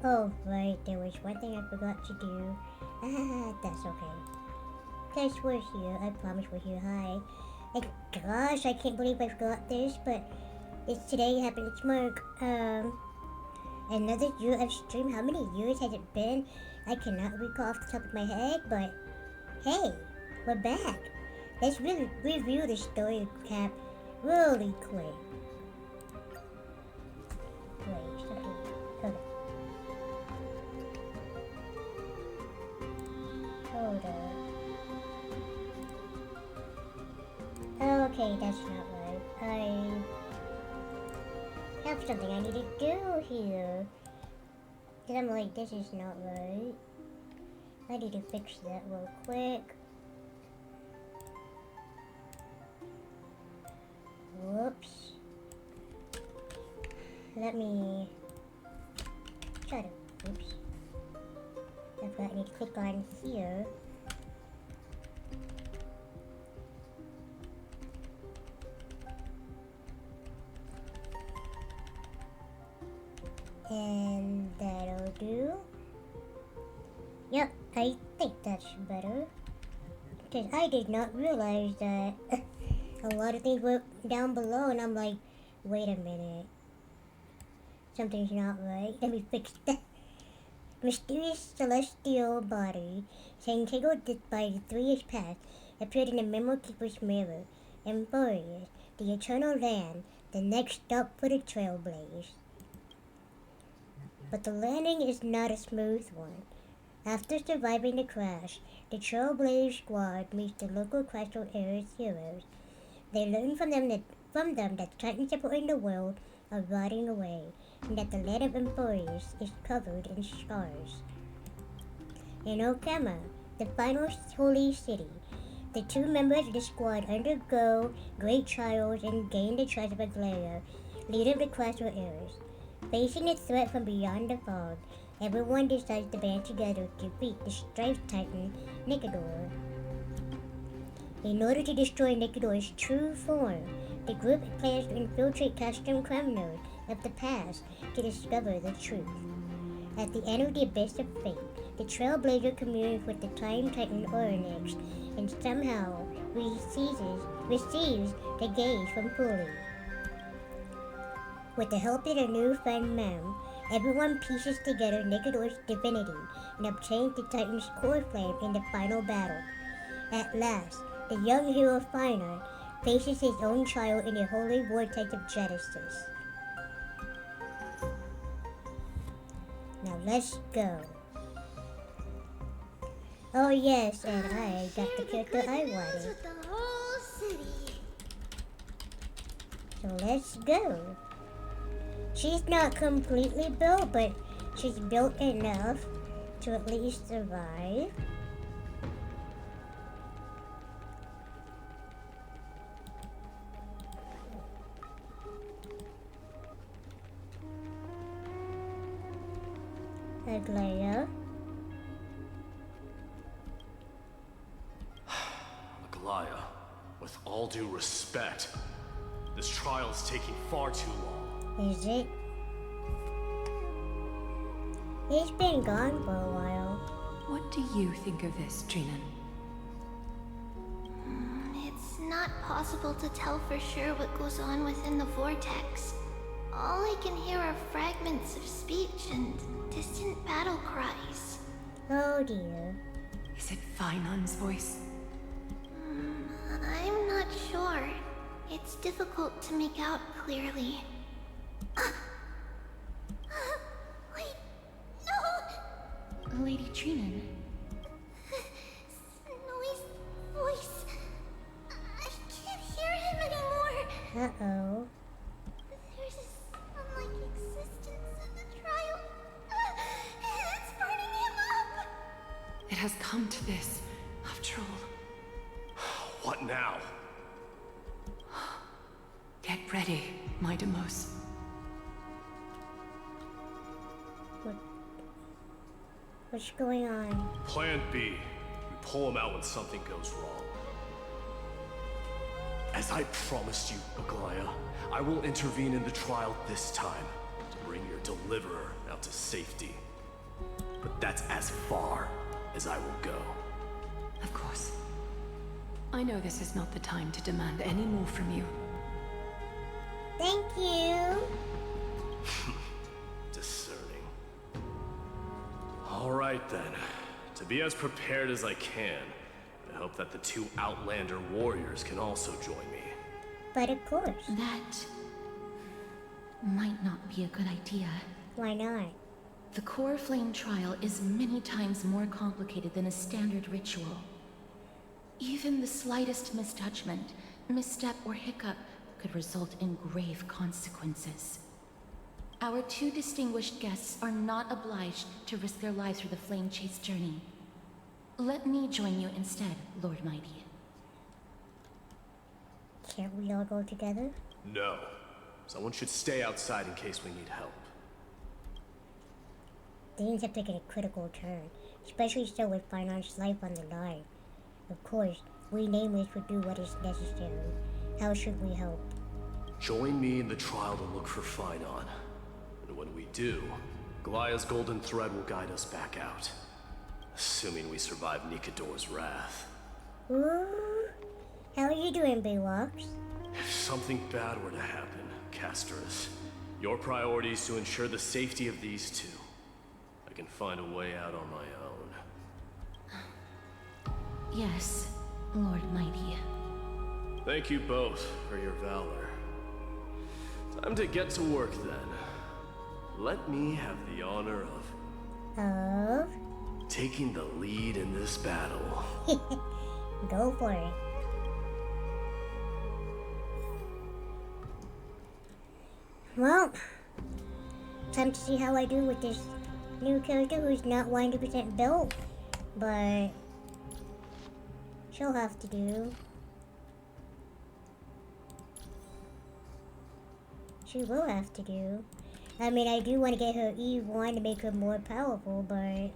Oh, right, there was one thing I forgot to do. That's okay. Guys, we're here. I promise we're here. Hi. And gosh, I can't believe I forgot this, but it's today, Happy Mark. Another year of stream. How many years has it been? I cannot recall off the top of my head, but hey, we're back. Let's really review the story recap really quick. Wait, okay, hold up. Okay, that's not right. I have something I need to do here. Cause I'm like, this is not right. I need to fix that real quick. Whoops. Let me try to, oops. I forgot I need to click on here. And that'll do. Yep, I think that's better. Because I did not realize that a lot of things were down below, and I'm like, wait a minute. Something's not right. Let me fix that. Mysterious celestial body, entangled by the 3 years past, appeared in the Memo Keeper's mirror. Amborious, the eternal land, the next stop for the Trailblaze. But the landing is not a smooth one. After surviving the crash, the Trailblaze squad meets the local Crystal Ares heroes. They learn from them that Titans supporting the world are rotting away, and that the land of Emporius is covered in scars. In Okama, the final holy city, the 2 members of the squad undergo great trials and gain the trust of Aglaya, leader of the Crystal Ares. Facing a threat from beyond the fog, everyone decides to band together to defeat the Striped Titan, Nicodor. In order to destroy Nicodor's true form, the group plans to infiltrate custom criminals of the past to discover the truth. At the end of the Abyss of Fate, the Trailblazer communes with the Time Titan Oryx and somehow receives the gaze from Pulley. With the help of their new friend Mem, everyone pieces together Nicodor's divinity and obtains the Titan's core flame in the final battle. At last, the young hero Finer faces his own trial in the holy vortex of Genesis. Now let's go. Oh yes, and I got the character I wanted. With the whole city. So let's go. She's not completely built, but she's built enough to at least survive. Aglaya. Aglaya, with all due respect, this trial is taking far too long. Is it? He's been gone for a while. What do you think of this, Trinan? It's not possible to tell for sure what goes on within the vortex. All I can hear are fragments of speech and distant battle cries. Oh dear. Is it Finon's voice? I'm not sure. It's difficult to make out clearly. Wait, no! Lady Trinan. Snowy's voice. I can't hear him anymore. Uh-oh. There's a sun-like existence in the trial. It's burning him up. It has come to this, after all. What now? Get ready, my Demos. What's going on? Plan B. We pull him out when something goes wrong. As I promised you, Aglaya, I will intervene in the trial this time to bring your deliverer out to safety. but that's as far as I will go. Of course. I know this is not the time to demand any more from you. Thank you. Discerning. Alright then. To be as prepared as I can, I hope that the two Outlander warriors can also join me. But of course. That might not be a good idea. Why not? The core flame trial is many times more complicated than a standard ritual. Even the slightest misjudgment, misstep, or hiccup could result in grave consequences. Our two distinguished guests are not obliged to risk their lives for the flame chase journey. Let me join you instead, Lord Mighty. Can't we all go together? No. Someone should stay outside in case we need help. Things have taken a critical turn, especially so with Finon's life on the line. Of course, we Nameless would do what is necessary. How should we help? Join me in the trial to look for Finon. And when we do, Goliath's golden thread will guide us back out. Assuming we survive Nikador's wrath. Ooh, how are you doing, Baylox? If something bad were to happen, Casterus, your priority is to ensure the safety of these two. I can find a way out on my own. Yes, Lord Mighty. Thank you both for your valor. Time to get to work then. Let me have the honor of taking the lead in this battle. Go for it. Well, time to see how I do with this new character who's not 100% built, but she'll have to do. She will have to do. I mean, I do want to get her E1 to make her more powerful, but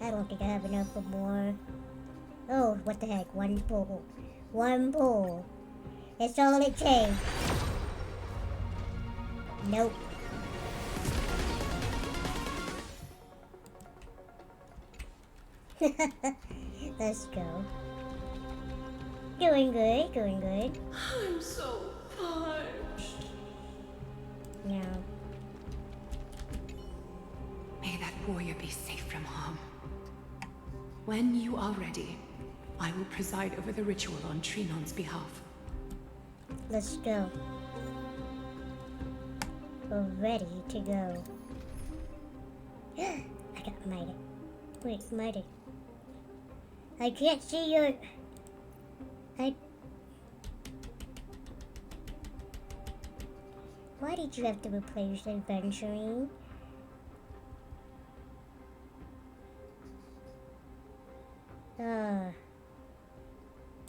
I don't think I have enough for more. Oh, what the heck, one pull. One pull. That's all it takes. Nope. Let's go. Doing good, doing good. I'm so parched. No. May that warrior be safe from harm. When you are ready, I will preside over the ritual on Trinon's behalf. Let's go. We're ready to go. I got Mighty. Wait, Mighty. I can't see your... Why did you have to replace Adventuring?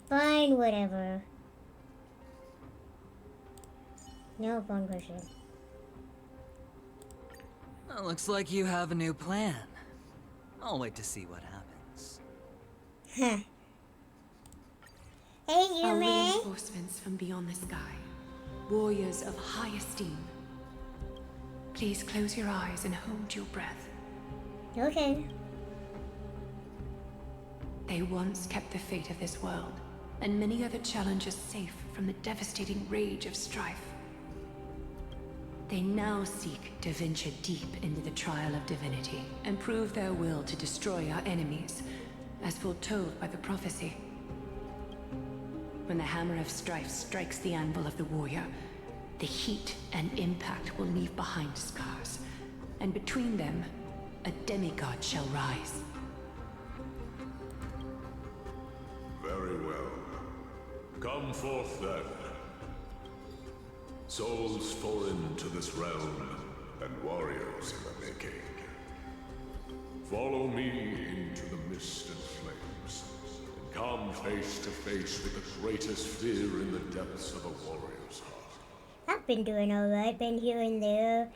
Fine, whatever. No, wrong person. Well, looks like you have a new plan. I'll wait to see what happens. Huh. Hey, you Our man. reinforcements from beyond the sky. Warriors of high esteem. Please close your eyes and hold your breath. Okay. They once kept the fate of this world, and many other challenges safe from the devastating rage of strife. They now seek to venture deep into the trial of divinity, and prove their will to destroy our enemies, as foretold by the prophecy. When the hammer of strife strikes the anvil of the warrior, the heat and impact will leave behind scars, and between them, a demigod shall rise. Very well. Come forth then. Souls foreign to this realm, and warriors in the making. Follow me into the mist and flames, and come face to face with the greatest fear in the depths of a warrior's heart. I've been doing alright. Been here and there,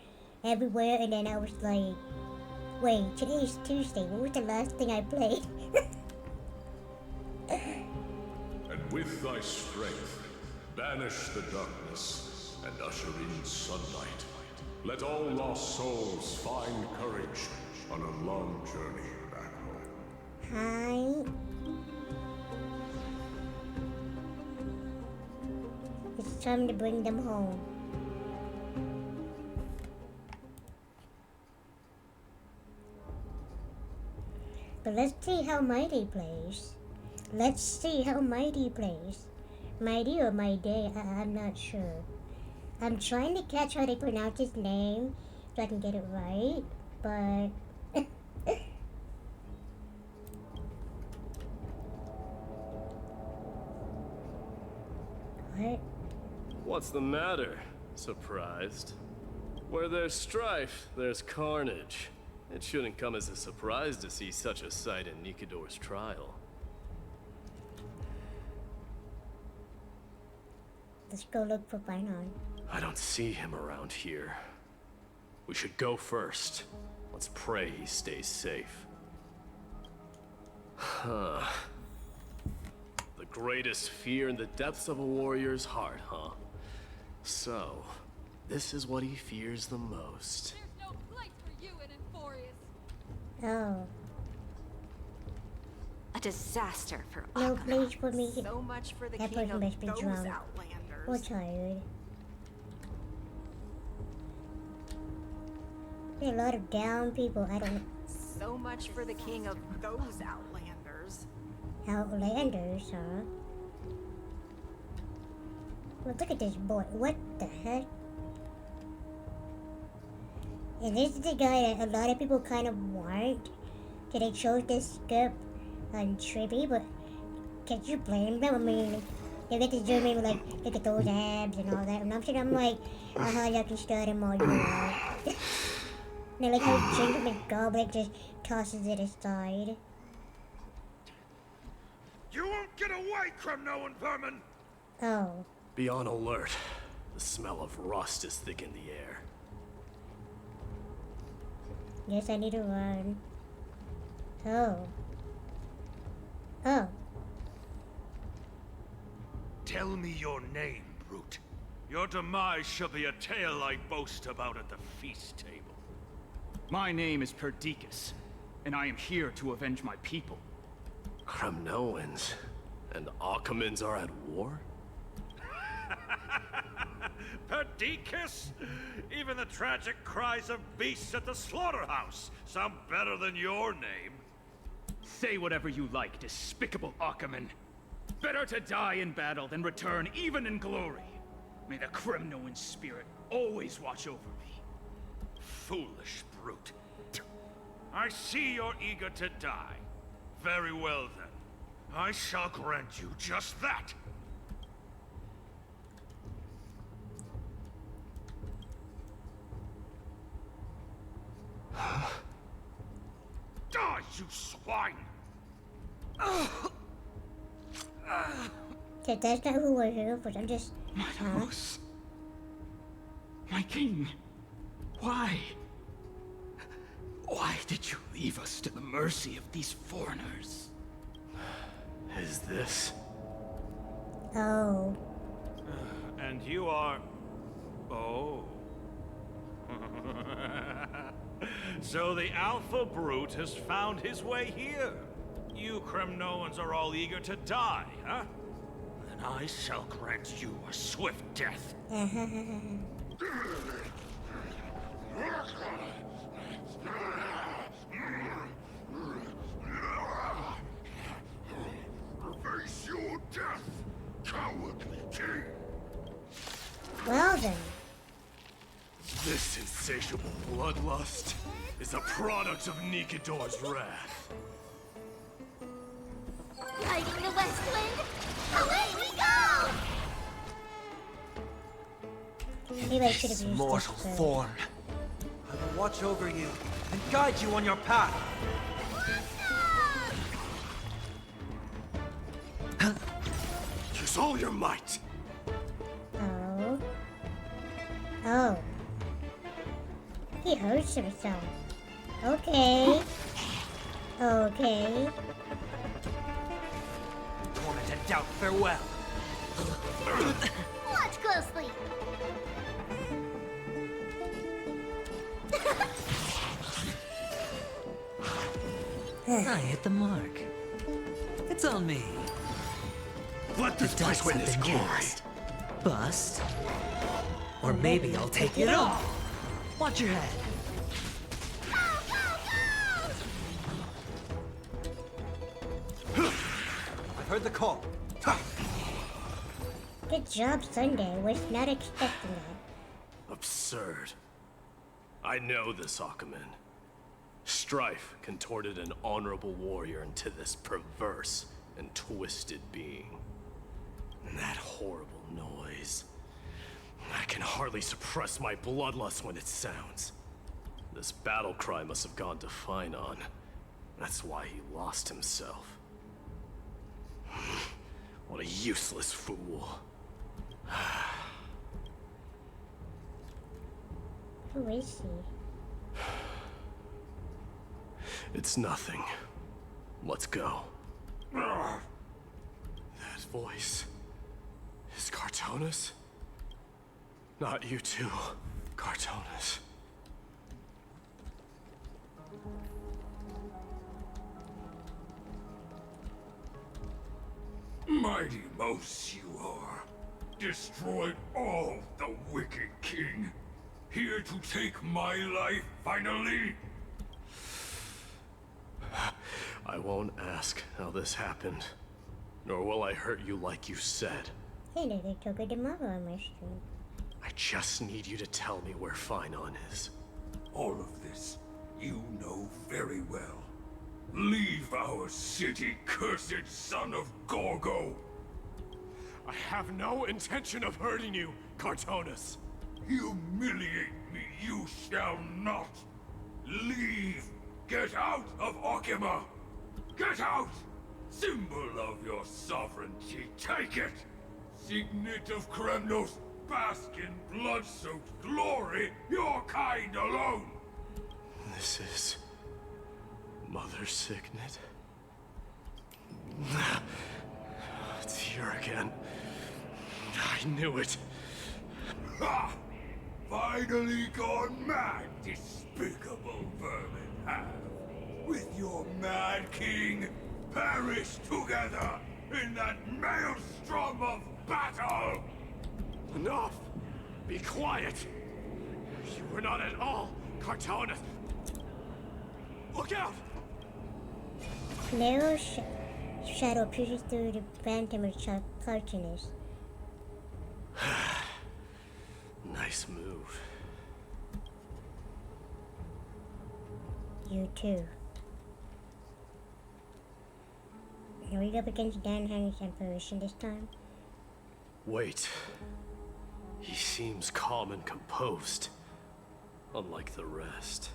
everywhere, and then I was like, wait, today is Tuesday. What was the last thing I played? And with thy strength, banish the darkness and usher in sunlight. Let all lost souls find courage on a long journey back home. Hi. It's time to bring them home. But let's see how Mighty plays. Let's see how Mighty plays. Mighty or Mighty, I'm not sure. I'm trying to catch how they pronounce his name so I can get it right, but... What? What's the matter? Surprised? Where there's strife, there's carnage. It shouldn't come as a surprise to see such a sight in Nikidor's trial. Let's go look for Pinon. I don't see him around here. We should go first. Let's pray he stays safe. Huh. The greatest fear in the depths of a warrior's heart, huh? So, this is what he fears the most. There's no place for you in Enforius. Oh, A disaster for no Akama. place for me. So much for the That king person of must be those drunk outlanders. or tired. There are a lot of down people. I don't... So much for the king of those outlanders. Outlanders, huh? Well, look at this boy. What the heck? And this is the guy that a lot of people kind of want. So they chose this skip on Trippy, but can you blame them? I mean, they get to zoom in like, look at those abs and all that. And I'm sitting, I'm like, y'all can start him all you want. And like how Gentleman Goblet just tosses it aside. You won't get away, Kremnoan vermin! Oh. Be on alert. The smell of rust is thick in the air. Yes, I need to run. Oh. Oh. Tell me your name, brute. Your demise shall be a tale I boast about at the feast table. My name is Perdiccas, and I am here to avenge my people. Kremnoans and Akamans are at war? Perdiccas? Even the tragic cries of beasts at the slaughterhouse sound better than your name. Say whatever you like, despicable Akaman. Better to die in battle than return even in glory. May the Kremnoan spirit always watch over me. Foolish brute. I see you're eager to die. Very well then. I shall grant you just that. Die, you swine! So that's not who we're here for. I'm just... Manos. My king. Why? Why did you leave us to the mercy of these foreigners? Is this? Oh. And you are... Oh. So the Alpha Brute has found his way here. You Kremnoans are all eager to die, huh? Then I shall grant you a swift death. Face your death, cowardly king. Well then. This insatiable bloodlust is a product of Nikidor's wrath. Riding the west wind, away we go! Maybe I should have used Mortal this first. form. I will watch over you and guide you on your path. Use all your might. Oh. Oh. He hurts himself. Okay. Okay. Torment and doubt, farewell. Watch closely! I hit the mark. It's on me. Let this place witness glory. Bust. Or maybe I'll take it all. Watch your head. I've heard the call. Good job, Sunday. Was not expecting that. Absurd. I know this Aquaman. Strife contorted an honorable warrior into this perverse and twisted being. And that horrible noise. I can hardly suppress my bloodlust when it sounds. This battle cry must have gone to Finon. That's why he lost himself. What a useless fool. Who is he? It's nothing. Let's go. That voice is Cartonis? Not you too, Cartonis. Mighty Mouse you are. Destroyed all the wicked king. Here to take my life, finally? I won't ask how this happened. Nor will I hurt you like you said. Hey, they took a tomorrow on my stream. I just need you to tell me where Finon is. All of this, you know very well. Leave our city, cursed son of Gorgo! I have no intention of hurting you, Cartonis. Humiliate me you shall not! Leave! Get out of Okima! Get out! Symbol of your sovereignty, take it! Signet of Kremnos, bask in blood-soaked glory, your kind alone! This is... Mother Signet? It's here again. I knew it. Ha! Finally gone mad, despicable vermin have. With your mad king, perish together in that maelstrom of battle! Enough! Be quiet! You were not at all Cartonis. Look out! Narrow shadow pierces through the phantom of Cartonis. Nice move. You too. Are we up against Dan Harry's apparition this time? Wait. He seems calm and composed. Unlike the rest.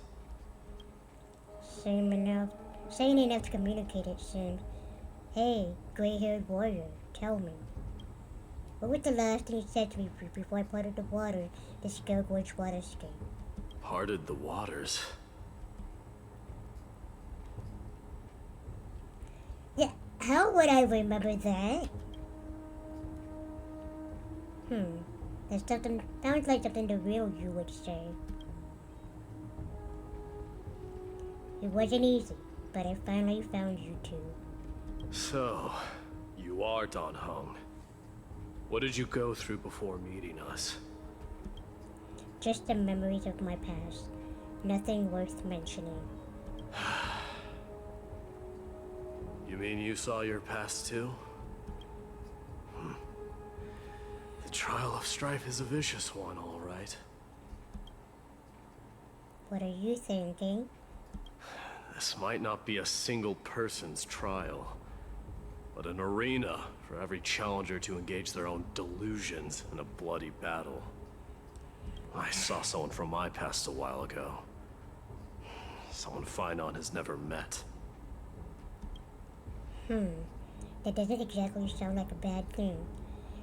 Sane enough to communicate it soon. Hey, gray-haired warrior, tell me. What was the last thing you said to me before I parted the water, the Scaregorge waterscape? Parted the waters? Yeah, how would I remember that? That sounds like something the real you would say. It wasn't easy, but I finally found you two. So, you are Don Hong. What did you go through before meeting us? Just the memories of my past. Nothing worth mentioning. You mean you saw your past too? The trial of strife is a vicious one, all right. What are you thinking? This might not be a single person's trial, but an arena for every challenger to engage their own delusions in a bloody battle. I saw someone from my past a while ago. Someone Finon has never met. That doesn't exactly sound like a bad thing.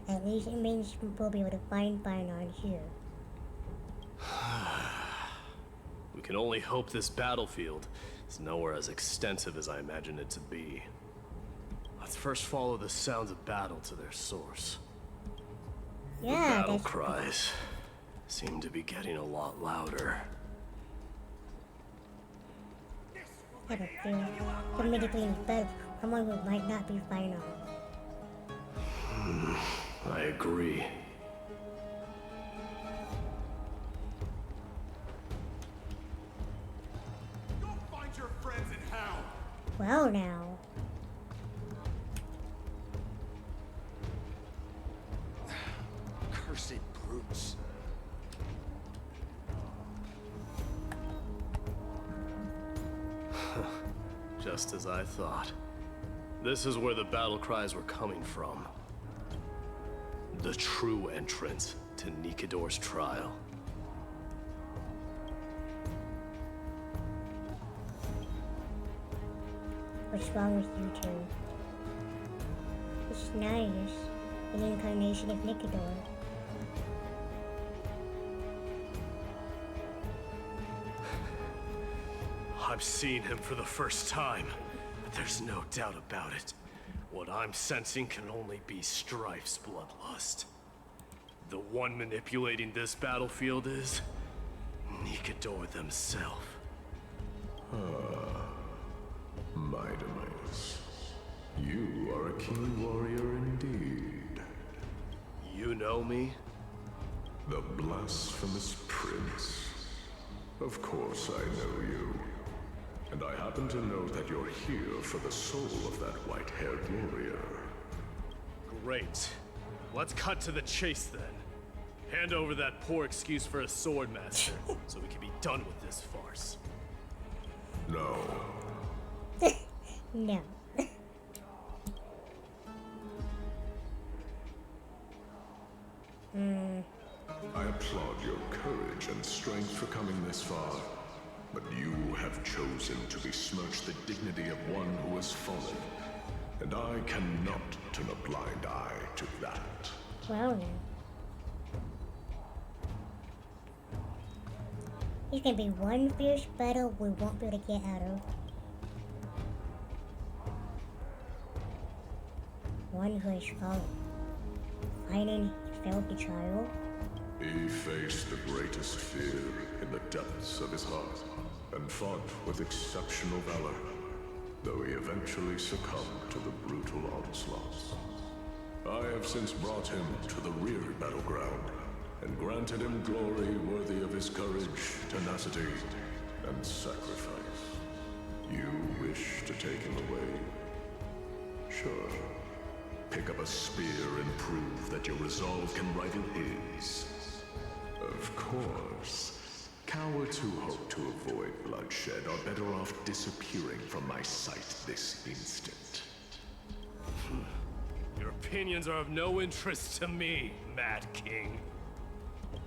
At least it means we'll be able to find Finon here. We can only hope this battlefield is nowhere as extensive as I imagined it to be. Let's first follow the sounds of battle to their source. Yeah, the battle cries seem to be getting a lot louder. have a feeling somebody cleans better, someone who might not be final. I agree. Go find your friends in hell. Well now. Cursed brutes. Just as I thought. This is where the battle cries were coming from. The true entrance to Nikador's trial. What's wrong with you two? It's Narius, an incarnation of Nikador. I'm seeing him for the first time, but there's no doubt about it. What I'm sensing can only be Strife's bloodlust. The one manipulating this battlefield is Nikador themselves. My demise. You are a keen warrior indeed. You know me? The blasphemous prince. Of course I know you. And I happen to know that you're here for the soul of that white-haired warrior. Great. Let's cut to the chase then. Hand over that poor excuse for a sword master, so we can be done with this farce. No. No. I applaud your courage and strength for coming this far. But you have chosen to besmirch the dignity of one who has fallen. And I cannot turn a blind eye to that. Well now. It's gonna be one fierce battle we won't be able to get out of. One who has fallen. Fighting his failed betrayal. He faced the greatest fear in the depths of his heart, and fought with exceptional valor, though he eventually succumbed to the brutal onslaughts. I have since brought him to the rear battleground, and granted him glory worthy of his courage, tenacity, and sacrifice. You wish to take him away? Sure. Pick up a spear and prove that your resolve can rival his. Of course. Cowards who hope to avoid bloodshed are better off disappearing from my sight this instant. Your opinions are of no interest to me, Mad King.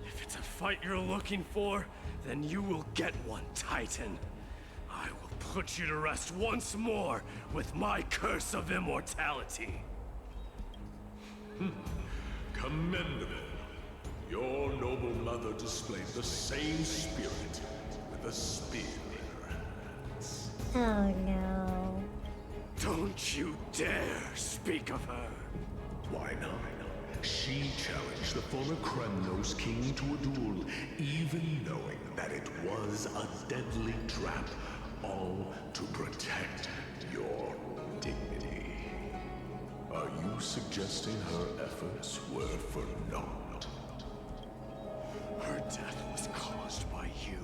If it's a fight you're looking for, then you will get one, Titan. I will put you to rest once more with my curse of immortality. Commendable. Your noble mother displayed the same spirit with a spear in her hands. Oh no. Don't you dare speak of her. Why not? She challenged the former Kremnos king to a duel, even knowing that it was a deadly trap, all to protect your dignity. Are you suggesting her efforts were for naught? Her death was caused by you,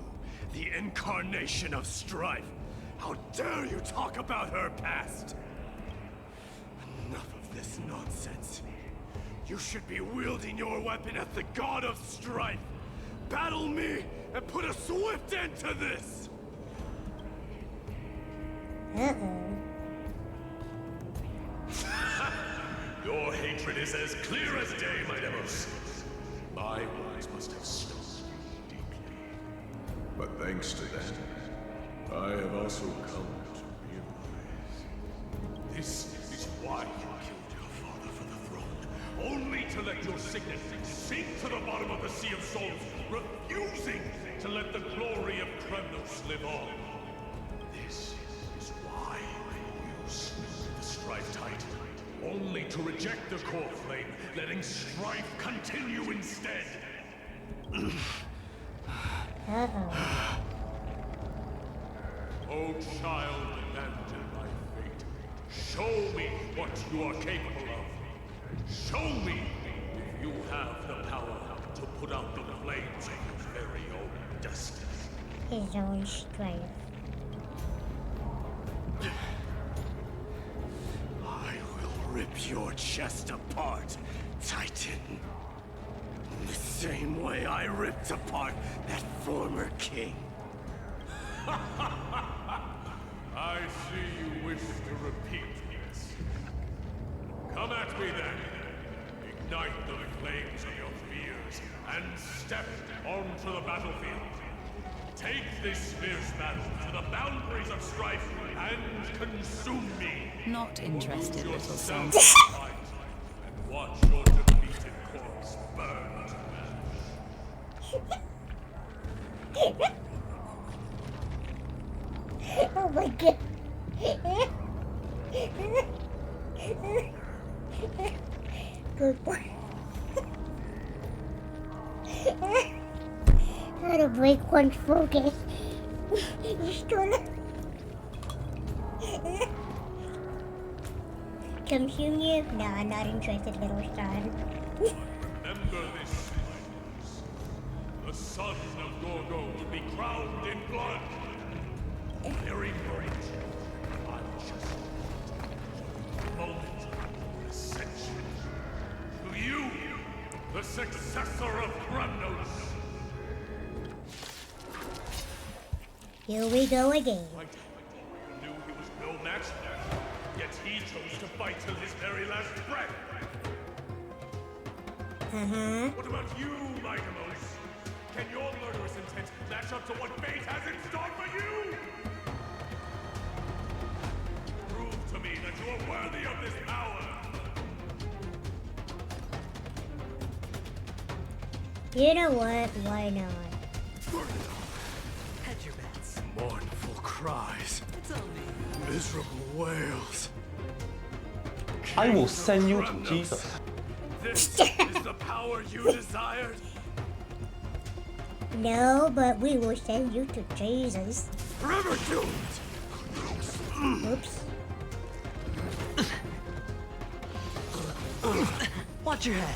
the incarnation of strife. How dare you talk about her past? Enough of this nonsense. You should be wielding your weapon at the god of strife. Battle me and put a swift end to this! Uh-oh. Your hatred is as clear as day, my Demos. My words must have stung you deeply. But thanks to that, I have also come to realize this is why you killed your father for the throne, only to let your signet sink to the bottom of the Sea of Souls, refusing to let the glory of Kremnos live on. This is why you slew the Strife Titan, only to reject the core flame, letting strife continue instead. Uh-oh. Oh, child abandoned by fate. Show me what you are capable of. Show me if you have the power to put out the flames of your very own destiny. His own strength. I will rip your chest apart, Titan. The same way I ripped apart that former king. I see you wish to repeat this. Come at me then. Ignite the flames of your fears and step onto the battlefield. Take this fierce battle to the boundaries of strife and consume me. Not interested, little son. And watch your defeated corpse burn to ash. Oh my god. Good boy. How to break one's focus. You stole it. Consume you? No, I'm not interested, little son. Remember this, flames. The son of Gorgo will be crowned in blood. Very great. I'm just a moment of ascension. To you, the successor of Kremnos. Here we go again. Knew he was no match, yet he chose to fight till his very last breath. What about you, Mightimos? Can your murderous intent match up to what fate has in store for you? Prove to me that you are worthy of this power. You know what? Why not? Hedge your bets. Mournful cries. It's on me. Miserable wails. I will Kings of send you to Kremnos. Jesus. This is the power you desired? No, but we will send you to Jesus. Forever doomed! Oops. Watch your head.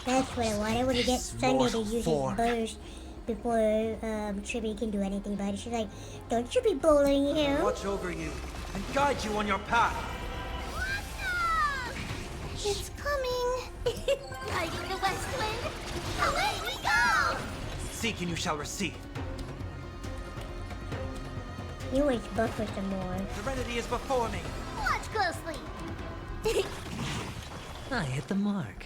That's what I want. I want to get Sunday to mortal use his form. burst before Tribby can do anything about it. She's like, don't you be bullying him. Watch over you and guide you on your path. It's coming. Riding the west wind. Away we go! Seek and you shall receive. You always buffer some more. Serenity is before me. Watch closely. I hit the mark.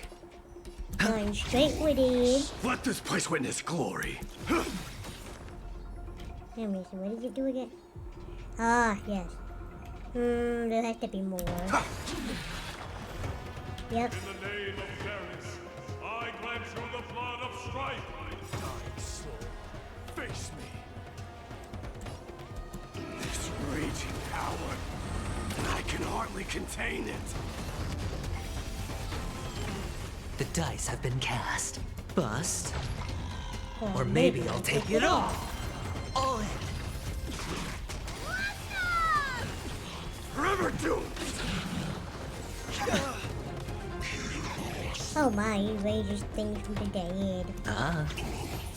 Going straight with it. Let this place witness glory. Let me see, what does it do again? Ah, yes. There has to be more. Yep. In the name of fairness, I grant you the blood of strife. Dying soul, face me. This raging power, I can hardly contain it. The dice have been cast. Bust. Or maybe I'll take it all. All in. Forever doomed! Oh my, he raises things from the dead. Ah.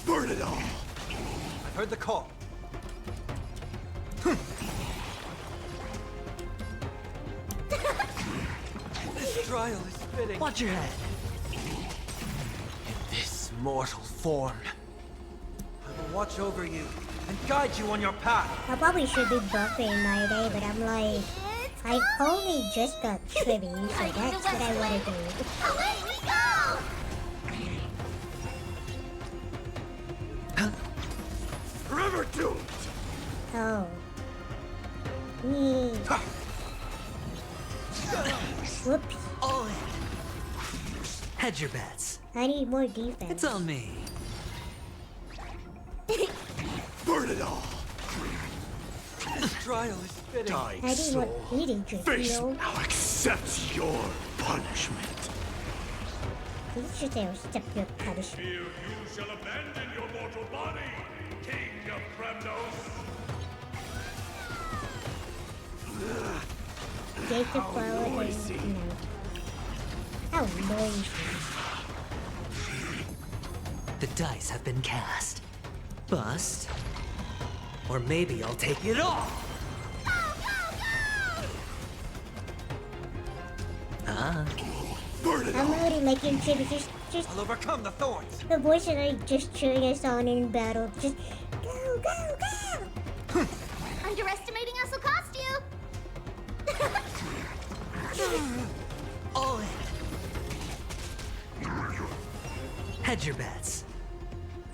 Burn it all! I've heard the call. This trial is fitting. Watch your head. In this mortal form, I will watch over you and guide you on your path. I probably should be buffing my day, but I'm like, I only just got Tribby, so that's what I want to do. Away we go! Forever doomed! Oh. Whoops. All in. Hedge your bets. I need more defense. It's on me. Burn it all! This trial is fitting. Dying I didn't want soul, eating to face feel. now accepts your punishment. You should say accept your punishment. Here you shall abandon your mortal body, King of Kremnos. gates of flower and night. How noisy. The dice have been cast. Bust. Or maybe I'll take it all! I'm already liking Chibi. Just I'll overcome the thorns. the voice is like just cheering us on in battle. Just go, go, go! Underestimating us will cost you. All in. Hedge your bets.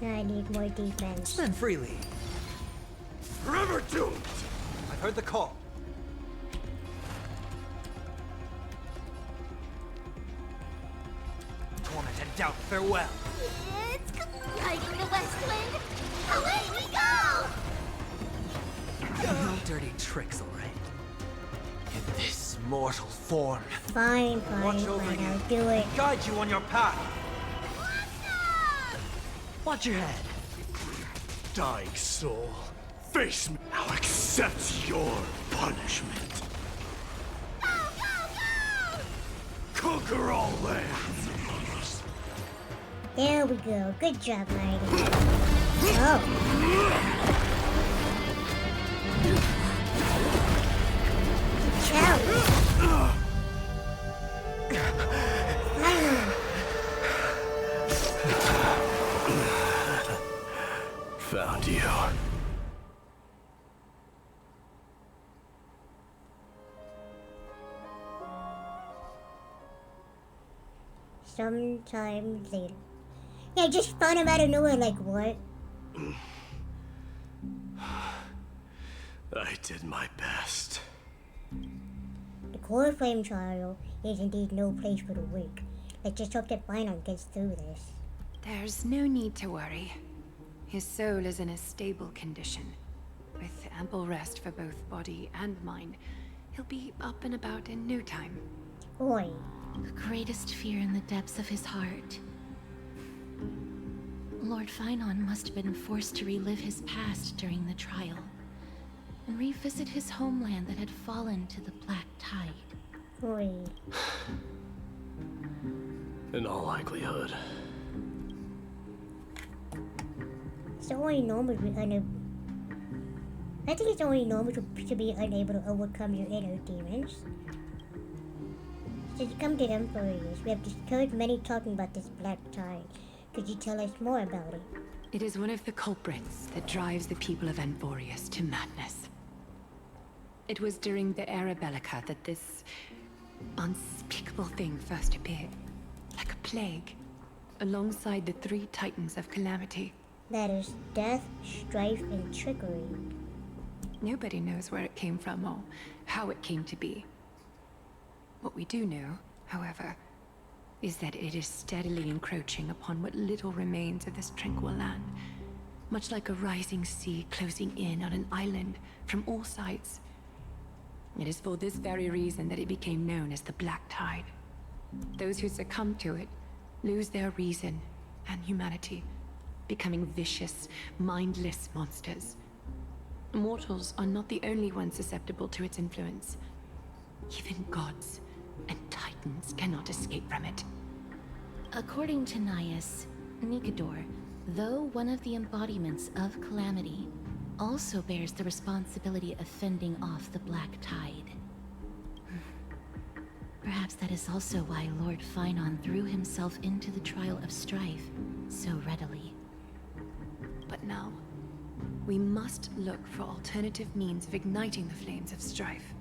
I need more defense. Spend freely. Forever doomed! I've heard the call. Torment and doubt, farewell. It's guiding the west wind. Away we go! No dirty tricks, all right? In this mortal form. Fine, Watch fine, over fine. you. I'll do it. Guide you on your path. Watch your head. Dying soul, face me. Now accept your punishment. Go, go, go! Conquer all lands. There we go. Good job, Mighty. Oh. Chow. Found you. Sometime later. Yeah, I just found him out of nowhere, like, what? I did my best. The core flame trial is indeed no place for the weak. Let's just hope that Finon gets through this. There's no need to worry. His soul is in a stable condition. With ample rest for both body and mind, he'll be up and about in no time. Oi. The greatest fear in the depths of his heart. Lord Finon must have been forced to relive his past during the trial, and revisit his homeland that had fallen to the Black Tide. Oi. In all likelihood. It's only normal to be unable. I think it's only normal to be unable to overcome your inner demons. So to come to Emperors, we have discovered many talking about this Black Tide. Could you tell us more about it? It is one of the culprits that drives the people of Anvorius to madness. It was during the Era Bellica that this unspeakable thing first appeared, like a plague, alongside the three titans of calamity. That is death, strife, and trickery. Nobody knows where it came from or how it came to be. What we do know, however, is that it is steadily encroaching upon what little remains of this tranquil land, much like a rising sea closing in on an island from all sides. It is for this very reason that it became known as the Black Tide. Those who succumb to it lose their reason and humanity, becoming vicious, mindless monsters. Mortals are not the only ones susceptible to its influence. Even gods and titans cannot escape from it. According to Naius, Nikador, though one of the embodiments of Calamity, also bears the responsibility of fending off the Black Tide. Perhaps that is also why Lord Finon threw himself into the trial of strife so readily. But now, we must look for alternative means of igniting the flames of strife.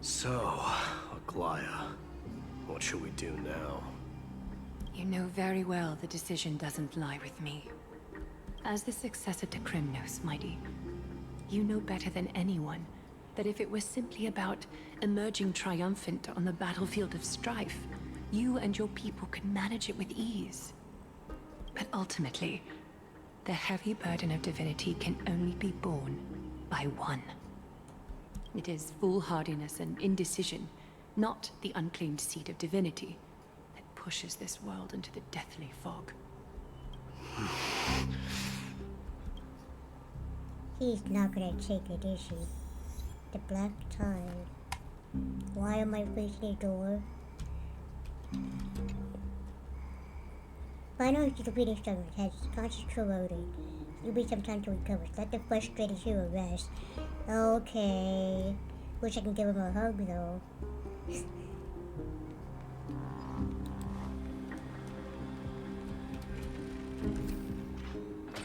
So, Aglaya, what should we do now? You know very well the decision doesn't lie with me. As the successor to Krymnos, Mighty, you know better than anyone that if it was simply about emerging triumphant on the battlefield of strife, you and your people could manage it with ease. But ultimately, the heavy burden of divinity can only be borne by one. It is foolhardiness and indecision, not the unclaimed seat of divinity, that pushes this world into the deathly fog. He's not gonna take it, is he? The Black Tide. Why am I facing a door? Final defeating summons has conscious corroded. You'll be some time to recover. Let the frustrated hero rest. Okay. Wish I can give him a hug though.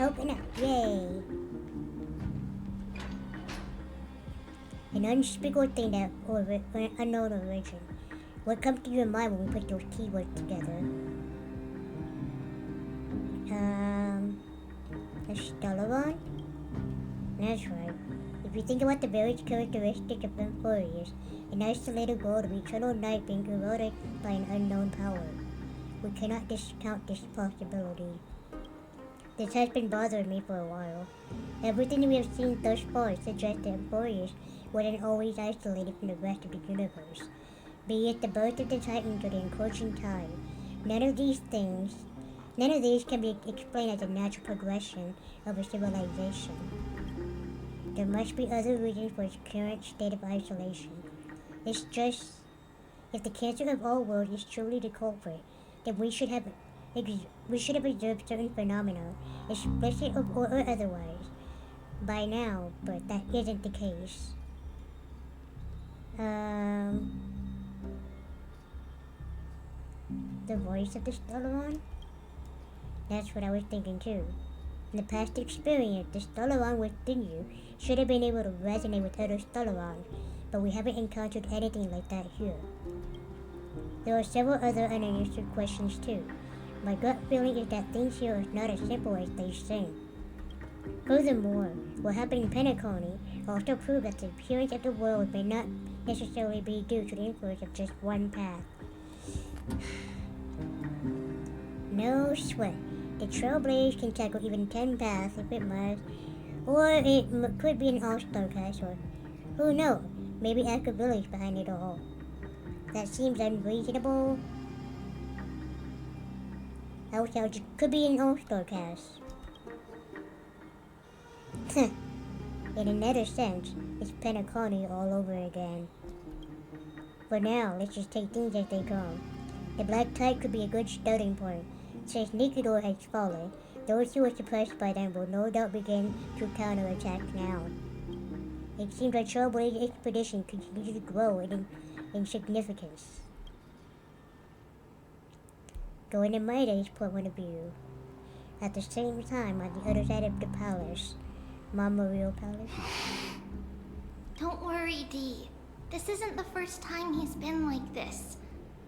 Open up, yay! An unspeakable thing that unknown origin. What comes to your mind when we put those keywords together? A Stellaron? That's right. If you think about the various characteristics of Emporius, an isolated world of eternal night being eroded by an unknown power, we cannot discount this possibility. This has been bothering me for a while. Everything we have seen thus far suggests that Emporius wasn't always isolated from the rest of the universe. Be it the birth of the Titans or the encroaching tide, none of these can be explained as a natural progression of a civilization. There must be other reasons for its current state of isolation. It's just, if the cancer of all worlds is truly the culprit, then we should have observed certain phenomena, explicit or otherwise, by now, but that isn't the case. The voice of the Stellaron? That's what I was thinking too. In the past experience, the Stellaron within you should have been able to resonate with other Stellarons, but we haven't encountered anything like that here. There are several other unanswered questions too. My gut feeling is that things here are not as simple as they seem. Furthermore, what happened in Pentaconi also proved that the appearance of the world may not necessarily be due to the influence of just one path. No sweat. The Trailblaze can tackle even 10 paths if it must, or it could be an all-star cast, or who knows, maybe Akabili's behind it all. That seems unreasonable. It could be an all-star cast. In another sense, it's Pentaconi all over again. For now, let's just take things as they come. The Black Tide could be a good starting point. Since Nikador has fallen, those who are suppressed by them will no doubt begin to counterattack now. It seems like Trailblaze expedition continues to grow in significance. Going in Mayda's point of view. At the same time, on the other side of the palace, Memorial Palace. Don't worry, Dee. This isn't the first time he's been like this.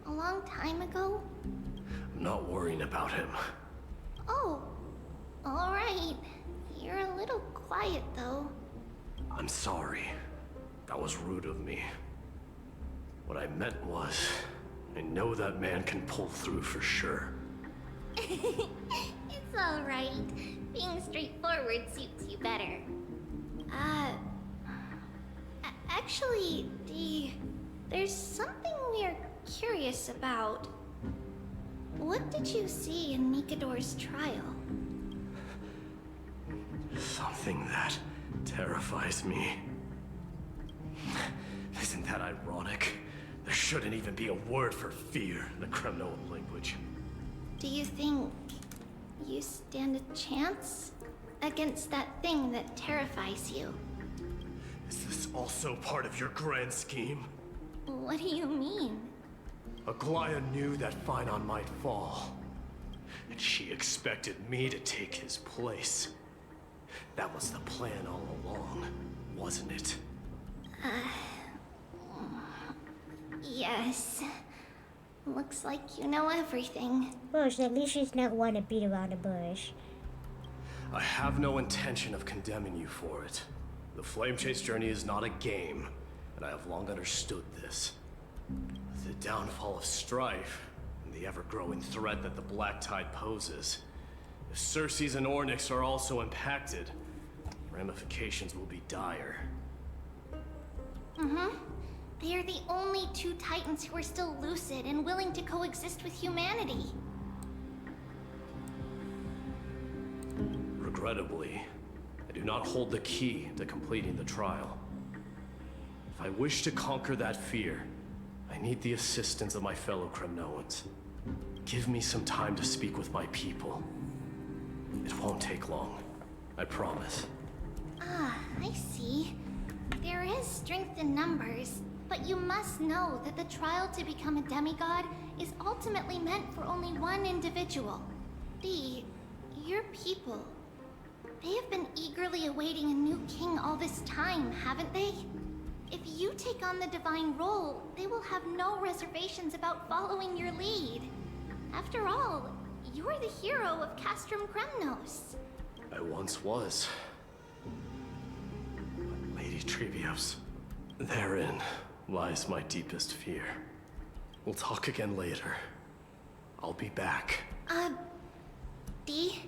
A long time ago? I'm not worrying about him. Oh, alright. You're a little quiet, though. I'm sorry. That was rude of me. What I meant was, I know that man can pull through for sure. It's alright. Being straightforward suits you better. Actually, Dee, there's something we're curious about. What did you see in Nikador's trial? Something that terrifies me. Isn't that ironic? There shouldn't even be a word for fear in the Kremnoan language. Do you think you stand a chance against that thing that terrifies you? Is this also part of your grand scheme? What do you mean? Aglaya knew that Phynon might fall, and she expected me to take his place. That was the plan all along, wasn't it? Yes. Looks like you know everything. Well, so at least she's not one to beat around the bush. I have no intention of condemning you for it. The Flame Chase journey is not a game, and I have long understood this. With the downfall of Strife, and the ever-growing threat that the Black Tide poses, if Circes and Ornyx are also impacted, ramifications will be dire. They are the only two Titans who are still lucid and willing to coexist with humanity. Regrettably, I do not hold the key to completing the trial. If I wish to conquer that fear, I need the assistance of my fellow Kremnoans. Give me some time to speak with my people. It won't take long. I promise. Ah, I see. There is strength in numbers, but you must know that the trial to become a demigod is ultimately meant for only one individual. Your people. They have been eagerly awaiting a new king all this time, haven't they? If you take on the divine role, they will have no reservations about following your lead. After all, you're the hero of Castrum Kremnos. I once was. Lady Trebios. Therein lies my deepest fear. We'll talk again later. I'll be back. D?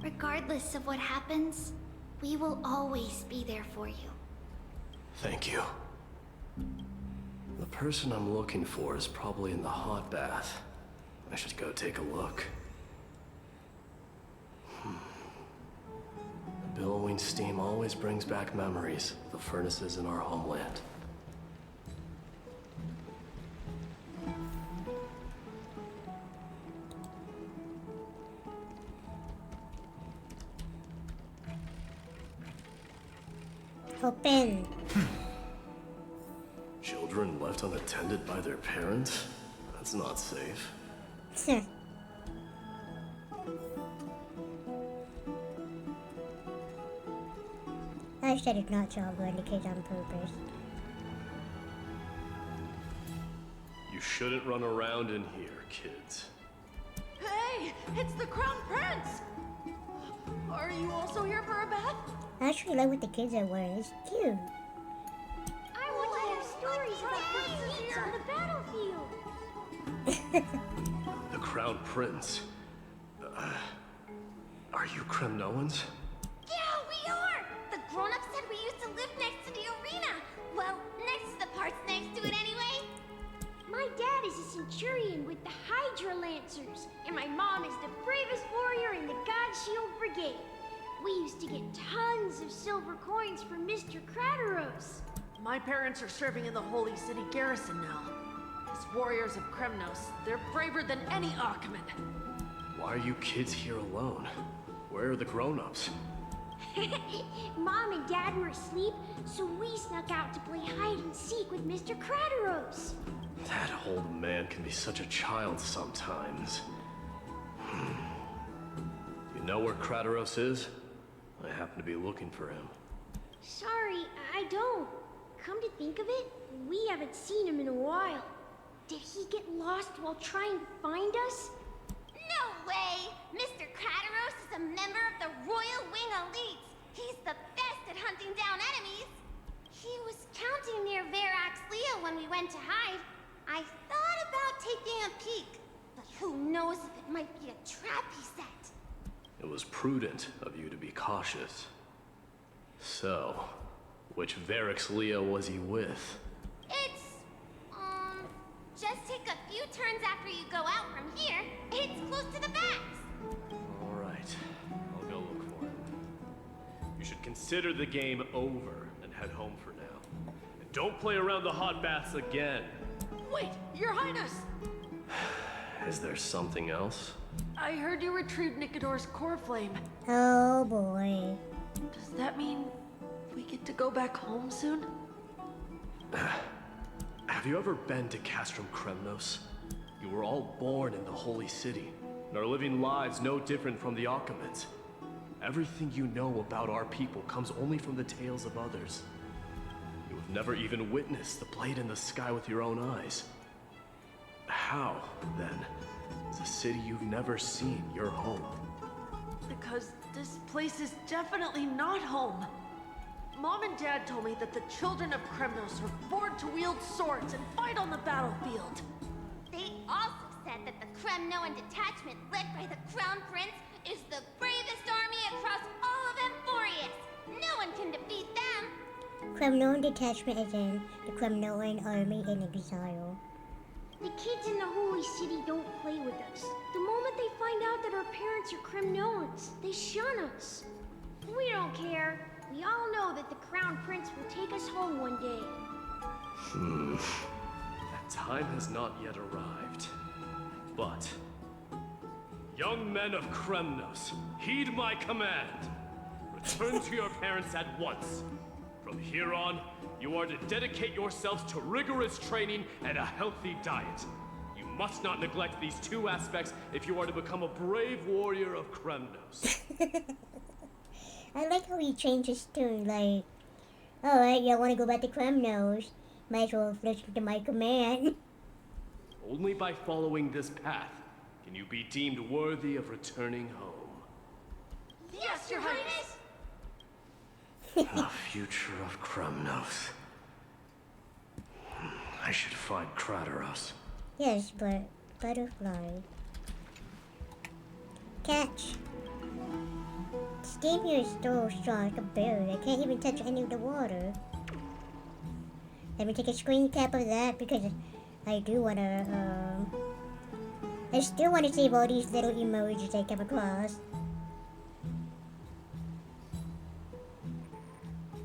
Regardless of what happens, we will always be there for you. Thank you. The person I'm looking for is probably in the hot bath. I should go take a look. The billowing steam always brings back memories of the furnaces in our homeland. Open. Children left unattended by their parents? That's not safe. I said it's not child indicate on purpose. You shouldn't run around in here, kids. Hey, it's the Crown Prince! Are you also here for a bath? I actually like what the kids are wearing. It's cute. I want to hear stories about princes on the battlefield. The Crown Prince. Are you Kremnoans? Yeah, we are! The grown-ups said we used to live next to the arena. Well, next to the parts next to it anyway. My dad is a centurion with the Hydra Lancers, and my mom is the bravest warrior in the God Shield Brigade. We used to get tons of silver coins from Mr. Crateros. My parents are serving in the Holy City garrison now. As warriors of Kremnos, they're braver than any Achaemen. Why are you kids here alone? Where are the grown-ups? Mom and Dad were asleep, so we snuck out to play hide and seek with Mr. Crateros. That old man can be such a child sometimes. You know where Crateros is? I happen to be looking for him. Sorry, I don't. Come to think of it, we haven't seen him in a while. Did he get lost while trying to find us? No way! Mr. Crateros is a member of the Royal Wing Elites. He's the best at hunting down enemies. He was counting near Verax Leo when we went to hide. I thought about taking a peek, but who knows if it might be a trap he set. It was prudent of you to be cautious. So, which Verax Leo was he with? It's, just take a few turns after you go out from here. It's close to the backs. Alright, I'll go look for him. You should consider the game over and head home for now. And don't play around the hot baths again. Wait, Your Highness! Is there something else? I heard you retrieved Nicodor's core flame. Oh boy. Does that mean we get to go back home soon? Have you ever been to Castrum Kremnos? You were all born in the Holy City, and are living lives no different from the Achaemens. Everything you know about our people comes only from the tales of others. You have never even witnessed the blade in the sky with your own eyes. How, then, is a city you've never seen your home? Because this place is definitely not home. Mom and Dad told me that the children of Kremnos are born to wield swords and fight on the battlefield. They also said that the Kremnoan detachment led by the Crown Prince is the bravest army across all of Amphorius. No one can defeat them. Kremnoan detachment is in the Kremnoan army in exile. The kids in the Holy City don't play with us. The moment they find out that our parents are Kremnoans, they shun us. We don't care. We all know that the Crown Prince will take us home one day. That time has not yet arrived. But, young men of Kremnos, heed my command. Return to your parents at once. From here on, you are to dedicate yourselves to rigorous training and a healthy diet. You must not neglect these two aspects if you are to become a brave warrior of Kremnos. I like how he changed his tune, like, alright, y'all wanna go back to Kremnos? Might as well listen to my command. Only by following this path can you be deemed worthy of returning home. Yes, Your Highness! The future of Kremnos. I should find Krateros. Yes, but butterfly. Catch. Steam here is so strong like a berry. I can't even touch any of the water. Let me take a screen cap of that because I do wanna, I still wanna save all these little emojis I come across.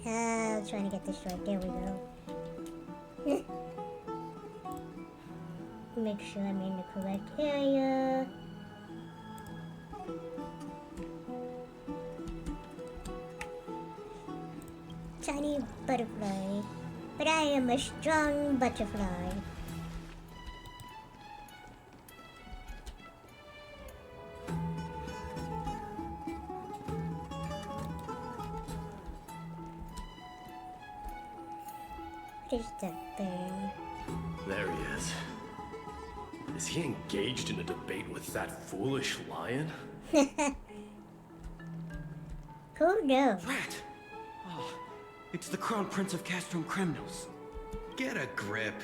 I was trying to get this right. There we go. Make sure I'm in the correct area. Tiny butterfly. But I am a strong butterfly. What is that thing? There he is. Is he engaged in a debate with that foolish lion? Who knows? Rat! Oh, it's the Crown Prince of Castrum Kremnos. Get a grip.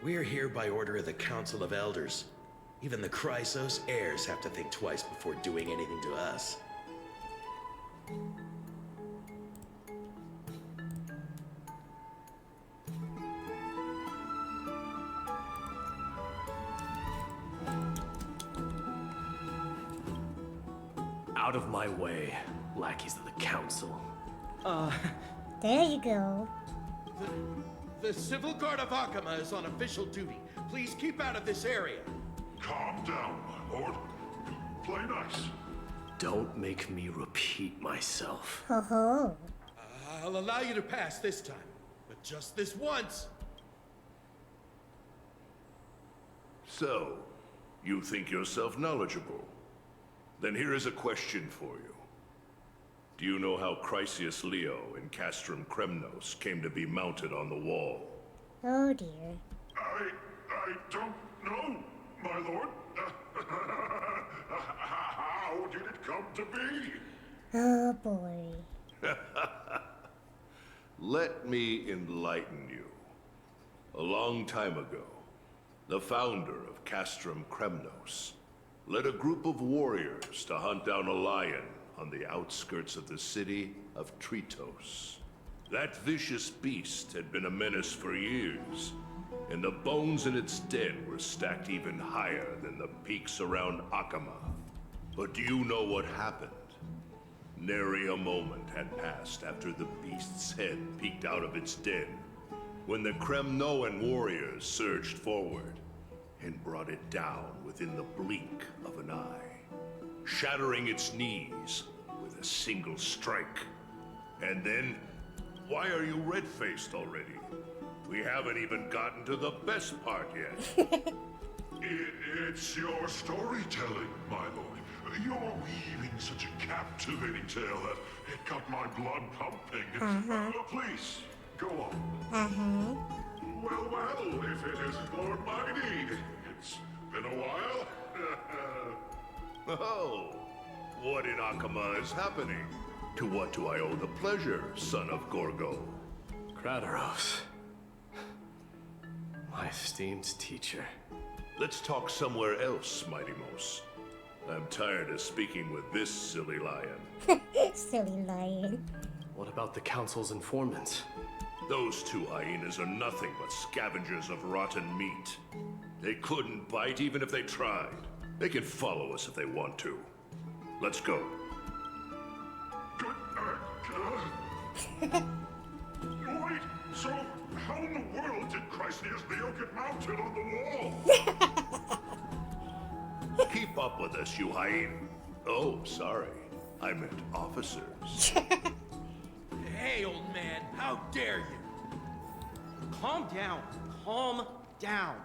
We're here by order of the Council of Elders. Even the Chrysos heirs have to think twice before doing anything to us. Out of my way, lackeys of the council. There you go. The Civil Guard of Akama is on official duty. Please keep out of this area. Calm down, my lord. Play nice. Don't make me repeat myself. Ho ho. I'll allow you to pass this time, but just this once. So, you think yourself knowledgeable? Then here is a question for you. Do you know how Chrysius Leo in Castrum Kremnos came to be mounted on the wall? Oh dear. I don't know, my lord. How did it come to be? Oh boy. Let me enlighten you. A long time ago, the founder of Castrum Kremnos led a group of warriors to hunt down a lion on the outskirts of the city of Tritos. That vicious beast had been a menace for years, and the bones in its den were stacked even higher than the peaks around Akama. But do you know what happened? Nary a moment had passed after the beast's head peeked out of its den, when the Kremnoan warriors surged forward and brought it down within the blink of an eye, shattering its knees with a single strike. And then, why are you red-faced already? We haven't even gotten to the best part yet. It's your storytelling, my lord. You're weaving such a captivating tale that it got my blood pumping. Please, go on. Well, if it isn't Lord Mighty, it's been a while. Oh, what in Akama is happening? To what do I owe the pleasure, son of Gorgo? Krateros. My esteemed teacher. Let's talk somewhere else, Mighty Mos. I'm tired of speaking with this silly lion. Silly lion. What about the council's informants? Those two hyenas are nothing but scavengers of rotten meat. They couldn't bite even if they tried. They can follow us if they want to. Let's go. Wait, so how in the world did Chrysnia's Leo get mounted on the wall? Keep up with us, you hyena. Oh, sorry. I meant officers. Hey, old man, how dare you? Calm down. Calm down.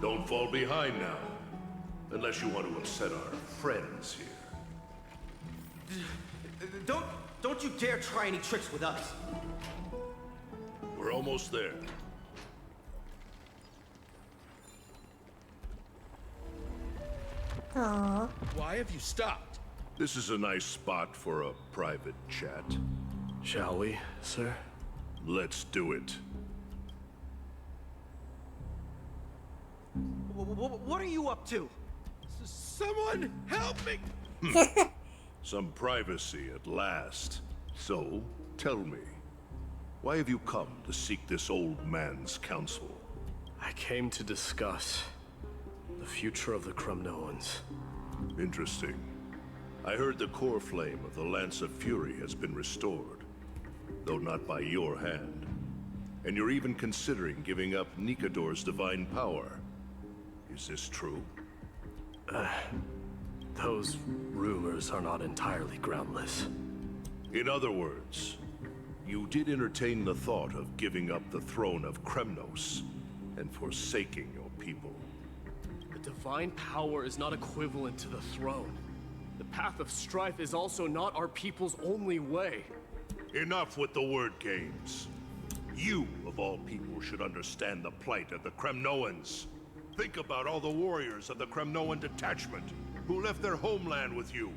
Don't fall behind now. Unless you want to upset our friends here. Don't you dare try any tricks with us. We're almost there. Aww. Why have you stopped? This is a nice spot for a private chat. Shall we, sir? Let's do it. What are you up to? Someone help me! Some privacy at last. So, tell me, why have you come to seek this old man's counsel? I came to discuss the future of the Kremnoans. Interesting. I heard the core flame of the Lance of Fury has been restored, though not by your hand. And you're even considering giving up Nikador's divine power. Is this true? Those rumors are not entirely groundless. In other words, you did entertain the thought of giving up the throne of Kremnos and forsaking your people. The divine power is not equivalent to the throne. The path of strife is also not our people's only way. Enough with the word games. You, of all people, should understand the plight of the Kremnoans. Think about all the warriors of the Kremnoan detachment who left their homeland with you.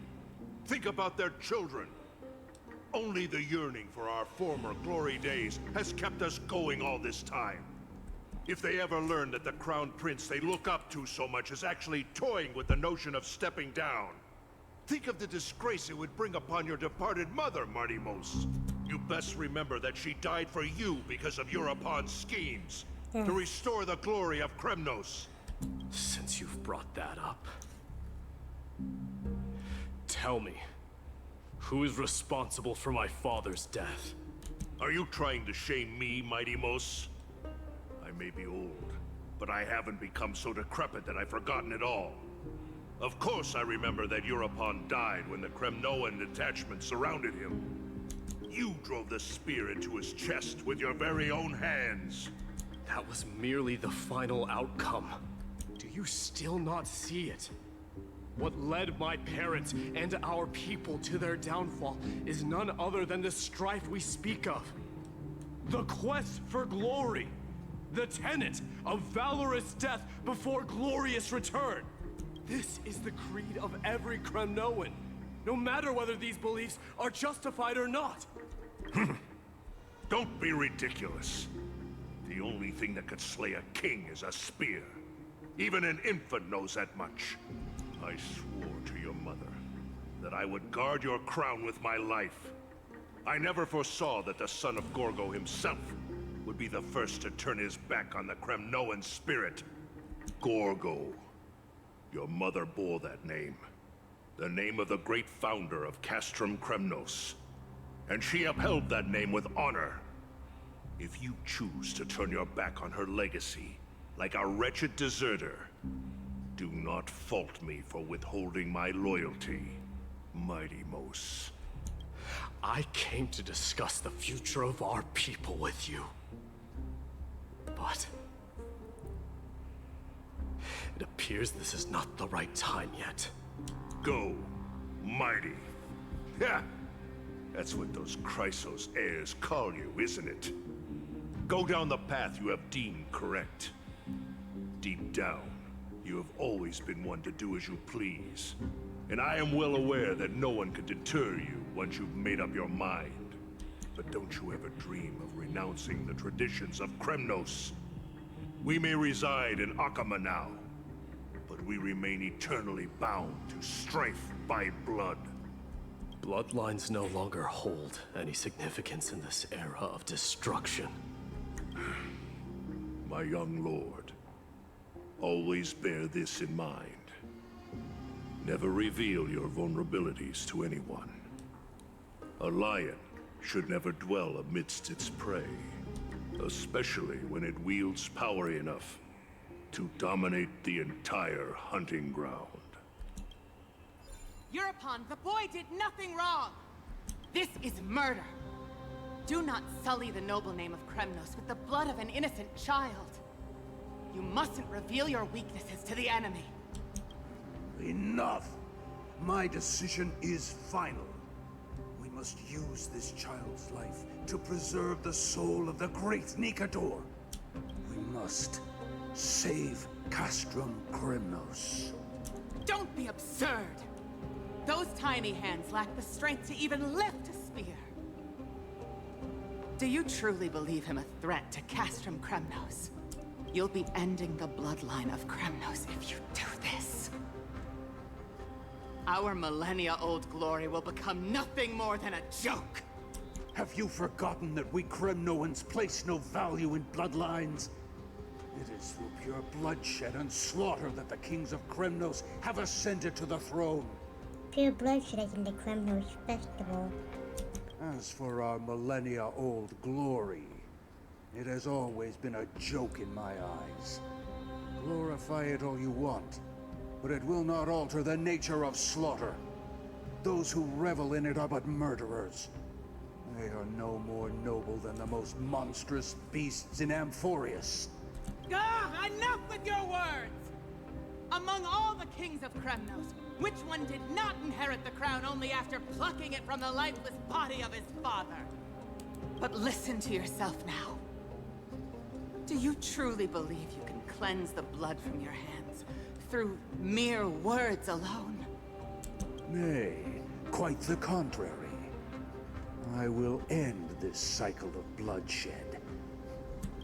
Think about their children. Only the yearning for our former glory days has kept us going all this time. If they ever learn that the crown prince they look up to so much is actually toying with the notion of stepping down, think of the disgrace it would bring upon your departed mother, Martimos. You best remember that she died for you because of Europon's schemes to restore the glory of Kremnos. Since you've brought that up, tell me, who is responsible for my father's death? Are you trying to shame me, Martimos? I may be old, but I haven't become so decrepit that I've forgotten it all. Of course I remember that Europon died when the Kremnoan detachment surrounded him. You drove the spear into his chest with your very own hands. That was merely the final outcome. Do you still not see it? What led my parents and our people to their downfall is none other than the strife we speak of. The quest for glory. The tenet of valorous death before glorious return. This is the creed of every Kremnoan, no matter whether these beliefs are justified or not. Don't be ridiculous. The only thing that could slay a king is a spear. Even an infant knows that much. I swore to your mother that I would guard your crown with my life. I never foresaw that the son of Gorgo himself would be the first to turn his back on the Kremnoan spirit. Gorgo. Your mother bore that name. The name of the great founder of Castrum Kremnos. And she upheld that name with honor. If you choose to turn your back on her legacy, like a wretched deserter, do not fault me for withholding my loyalty, Martimos. I came to discuss the future of our people with you. But it appears this is not the right time yet. Go, mighty. Yeah, that's what those Chrysos heirs call you, isn't it? Go down the path you have deemed correct. Deep down, you have always been one to do as you please. And I am well aware that no one can deter you once you've made up your mind. But don't you ever dream of renouncing the traditions of Kremnos. We may reside in Akama now, but we remain eternally bound to strife by blood. Bloodlines no longer hold any significance in this era of destruction. my young lord. Always bear this in mind. Never reveal your vulnerabilities to anyone. A lion should never dwell amidst its prey, especially when it wields power enough to dominate the entire hunting ground. Euripon, the boy did nothing wrong! This is murder! Do not sully the noble name of Kremnos with the blood of an innocent child. You mustn't reveal your weaknesses to the enemy. Enough! My decision is final. We must use this child's life to preserve the soul of the great Nikador. We must save Castrum Kremnos. Don't be absurd! Those tiny hands lack the strength to even lift a spear. Do you truly believe him a threat to Castrum Kremnos? You'll be ending the bloodline of Kremnos if you do this. Our millennia-old glory will become nothing more than a joke. Have you forgotten that we Kremnoans place no value in bloodlines? It is through pure bloodshed and slaughter that the kings of Kremnos have ascended to the throne. Pure bloodshed in the Kremnos festival. As for our millennia-old glory, it has always been a joke in my eyes. Glorify it all you want, but it will not alter the nature of slaughter. Those who revel in it are but murderers. They are no more noble than the most monstrous beasts in Amphorius. Ah, enough with your words! Among all the kings of Kremnos, which one did not inherit the crown only after plucking it from the lifeless body of his father? But listen to yourself now. Do you truly believe you can cleanse the blood from your hands through mere words alone? Nay, quite the contrary. I will end this cycle of bloodshed.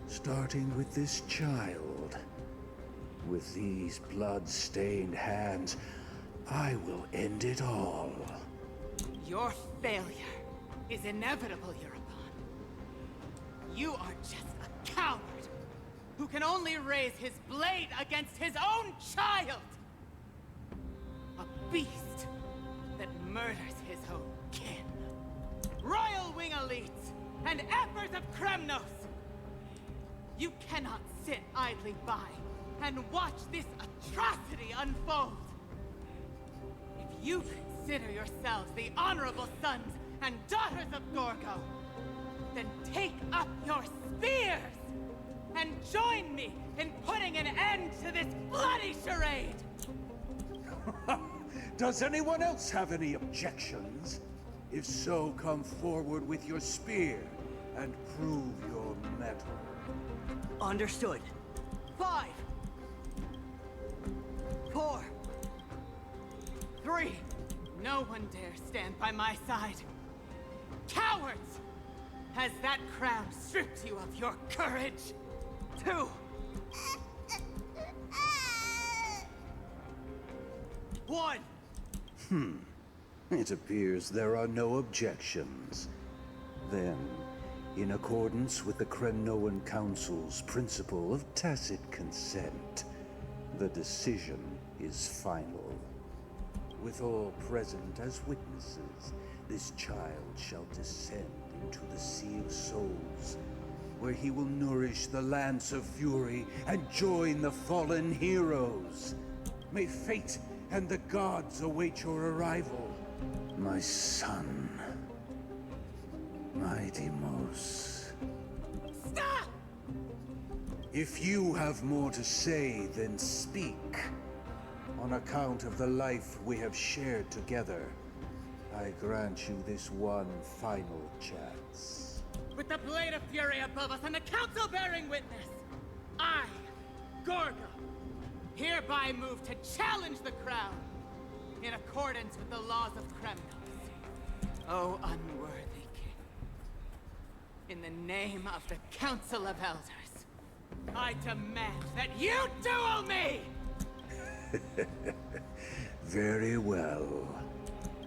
Starting with this child. With these blood-stained hands, I will end it all. Your failure is inevitable, Euripon. You are just a coward who can only raise his blade against his own child! A beast that murders his own kin. Royal Wing elites and Emperors of Kremnos! You cannot sit idly by and watch this atrocity unfold. If you consider yourselves the honorable sons and daughters of Gorgo, then take up your spears and join me in putting an end to this bloody charade! Does anyone else have any objections? If so, come forward with your spear and prove your mettle. Understood. 5, 4, 3. No one dare stand by my side. Cowards! Has that crown stripped you of your courage? 2. 1. It appears there are no objections. Then, in accordance with the Kremnoan Council's principle of tacit consent, the decision is final. With all present as witnesses, this child shall descend into the Sea of Souls, where he will nourish the Lance of Fury and join the fallen heroes. May fate and the gods await your arrival, my son. My Deimos. Stop! If you have more to say, then speak. On account of the life we have shared together, I grant you this one final chance. With the Blade of Fury above us and the Council bearing witness, I, Gorgo, hereby move to challenge the crown in accordance with the laws of Kremnos. O unworthy king, in the name of the Council of Elders, I demand that you duel me! Very well.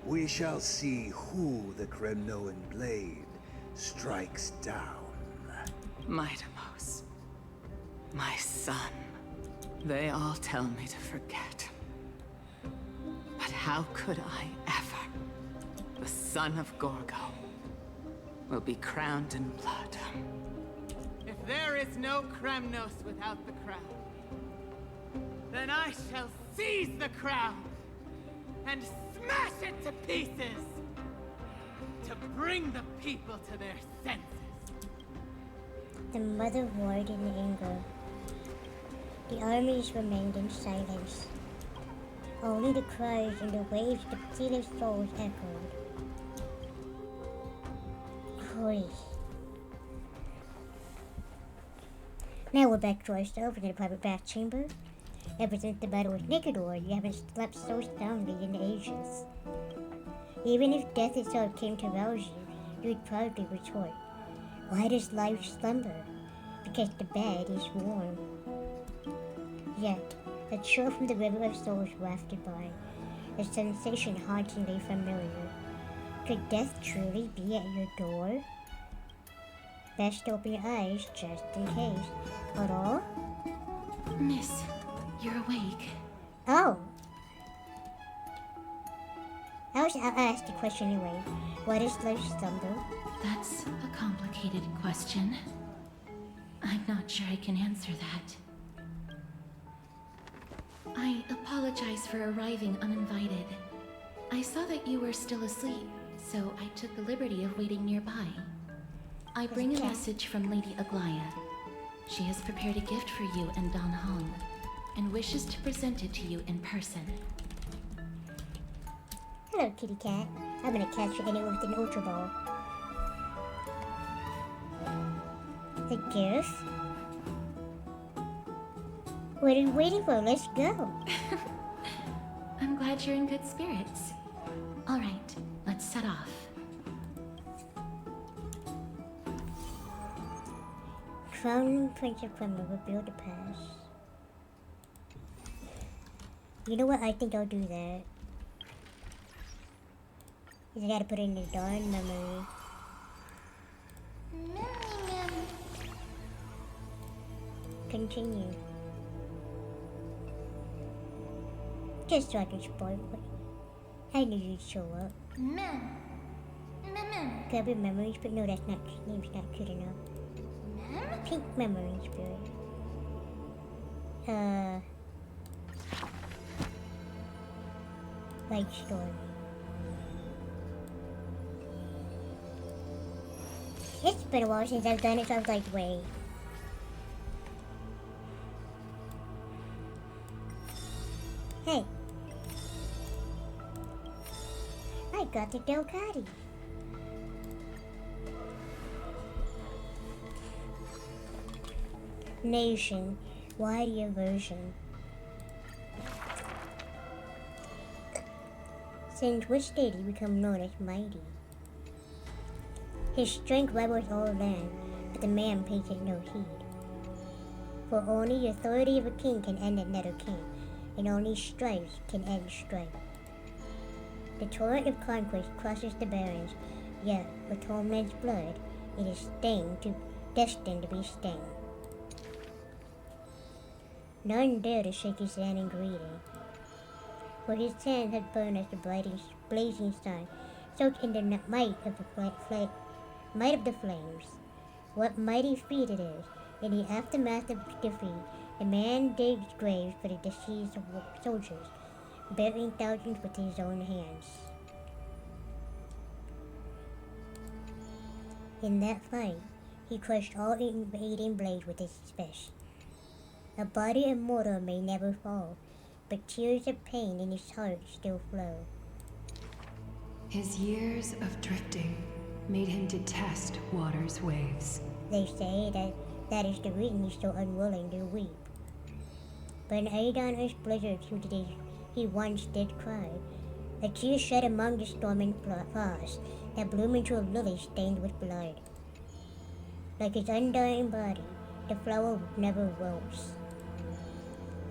We shall see who the Kremnoan blade strikes down. My Deimos, My son. They all tell me to forget. But how could I ever? The son of Gorgo will be crowned in blood. If there is no Kremnos without the crown, then I shall seize the crown and smash it to pieces to bring the people to their senses. The mother roared in anger. The armies remained in silence. Only the cries and the waves of depleted souls echoed. Hoy. Now we're back to ourselves in the private bath chamber. Ever since the battle with Nicanor, you haven't slept so soundly in ages. Even if death itself came to rouse you, you'd probably retort, why does life slumber? Because the bed is warm. Yet, a chill from the river of souls wafted by, a sensation hauntingly familiar. Could death truly be at your door? Best open your eyes just in case. Hello? Miss, you're awake. Oh! I'll ask the question anyway. What is life slumber? That's a complicated question. I'm not sure I can answer that. I apologize for arriving uninvited. I saw that you were still asleep, so I took the liberty of waiting nearby. I bring a message from Lady Aglaya. She has prepared a gift for you and Don Hong, and wishes to present it to you in person. Hello, kitty cat. I'm gonna catch you anyone with an Ultra Ball. The gift? What are you waiting for? Let's go. I'm glad you're in good spirits. Alright, let's set off. Crown Prince of Kremlin revealed the past. You know what? I think I'll do that. I gotta put it in the darn memory. Continue. Just so I can spoil it. I knew you'd show up. Grab memories, but no, that's not. Name's not good enough. Pink memory spirit. Light story. It's been a while since I've done it, so I was like, wait. Hey. I got the Delcati. Nation, why the aversion? Since which did he become known as mighty? His strength rivals all land, but the man pays it no heed. For only the authority of a king can end another king, and only strife can end strife. The torrent of conquest crushes the barons, yet with Homeland's blood, it is destined to be stained. None dare to shake his hand in greeting, for his hands had burned as the blazing sun, soaked in the might of the flames. What mighty feat it is! In the aftermath of defeat, the man digs graves for the deceased soldiers, burying thousands with his own hands. In that fight, he crushed all invading blades with his fist. A body immortal may never fall, but tears of pain in his heart still flow. His years of drifting made him detest water's waves. They say that is the reason he's so unwilling to weep. But in Aidonor's blizzards he once did cry, a tear shed among the storming frost that bloomed into a lily stained with blood. Like his undying body, the flower never wilts.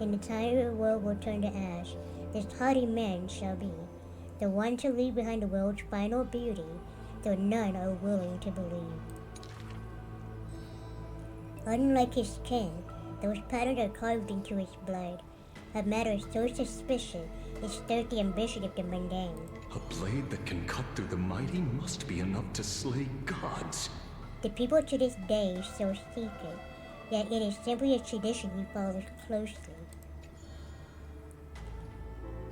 In the time the world will turn to ash, this hardy man shall be, the one to leave behind the world's final beauty, though none are willing to believe. Unlike his kin, Those patterns are carved into his blood. A matter so suspicious, it stirs the ambition of the mundane. A blade that can cut through the mighty must be enough to slay gods. The people to this day still seek it, yet it is simply a tradition he follows closely.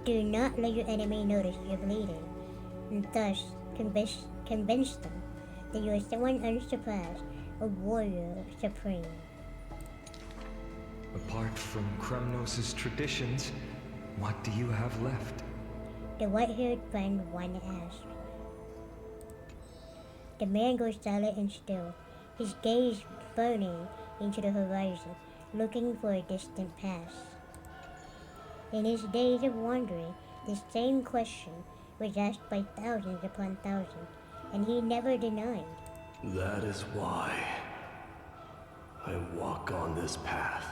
Do not let your enemy notice you're bleeding, and thus convince them that you are someone unsurpassed, a warrior supreme. Apart from Kremnos' traditions, what do you have left? The white-haired friend one asked. The man goes silent and still, his gaze burning into the horizon, looking for a distant past. In his days of wandering, the same question was asked by thousands upon thousands, and he never denied. That is why I walk on this path.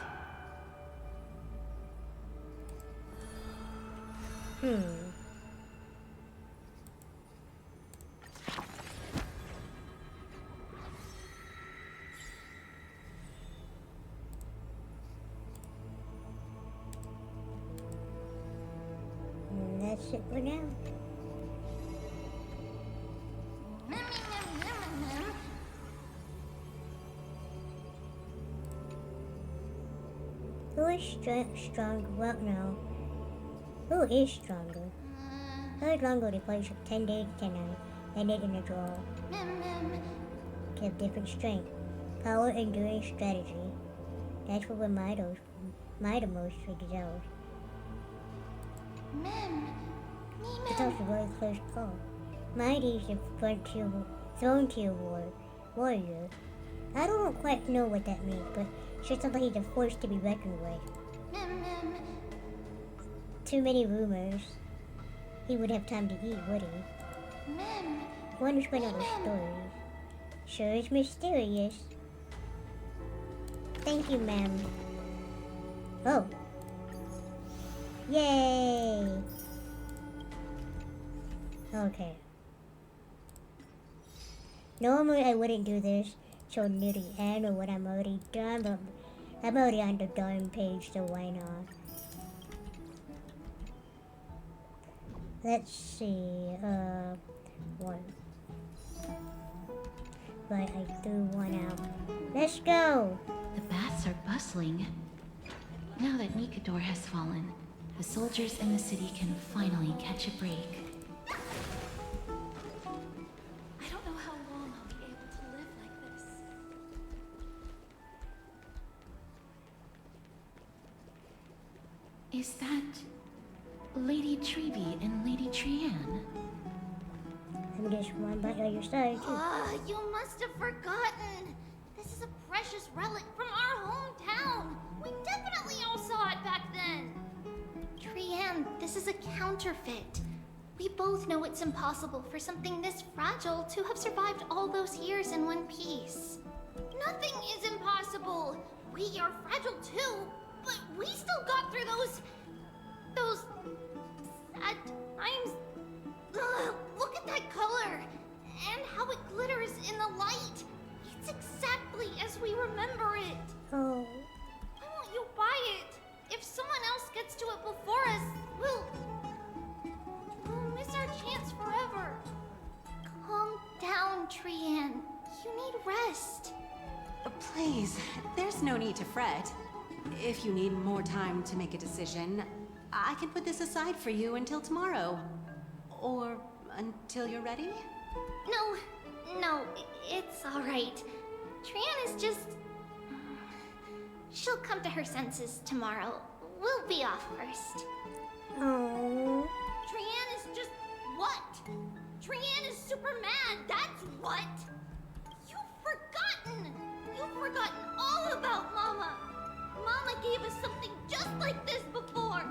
That's it for now. Who is strong? Well, no. Who is stronger? How long ago they played 10 days, 10 nights, ended in a draw. Kept different strength, power, endurance, strategy. That's what Midos excels. It's also a very close call. Mighty is a throne tier warrior. I don't quite know what that means, but sure sounds like he's a force to be reckoned with. Too many rumors. He would have time to eat, would he? One who's been on the stories. Sure is mysterious. Thank you, ma'am. Oh. Yay! Okay. Normally I wouldn't do this so near the end of what I'm already done, but I'm already on the darn page, so why not? Let's see, one. Right, I threw one out. Let's go! The baths are bustling. Now that Nikador has fallen, the soldiers in the city can finally catch a break. I don't know how long I'll be able to live like this. Is that Lady Treby and Lady Trianne? I'm just one by your side, too. You must have forgotten. This is a precious relic from our hometown. We definitely all saw it back then. Trianne, this is a counterfeit. We both know it's impossible for something this fragile to have survived all those years in one piece. Nothing is impossible. We are fragile too, but we still got through those sad times. Ugh, look at that color and how it glitters in the light. It's exactly as we remember it. Oh. Why won't you buy it? If someone else gets to it before us, we'll miss our chance forever. Calm down, Trianne. You need rest. Please, there's no need to fret. If you need more time to make a decision, I can put this aside for you until tomorrow. Or until you're ready? No, it's all right. Trianne is just... She'll come to her senses tomorrow. We'll be off first. Oh. Trianne is just what? Trianne is super mad, that's what! You've forgotten! You've forgotten all about Mama! Mama gave us something just like this before!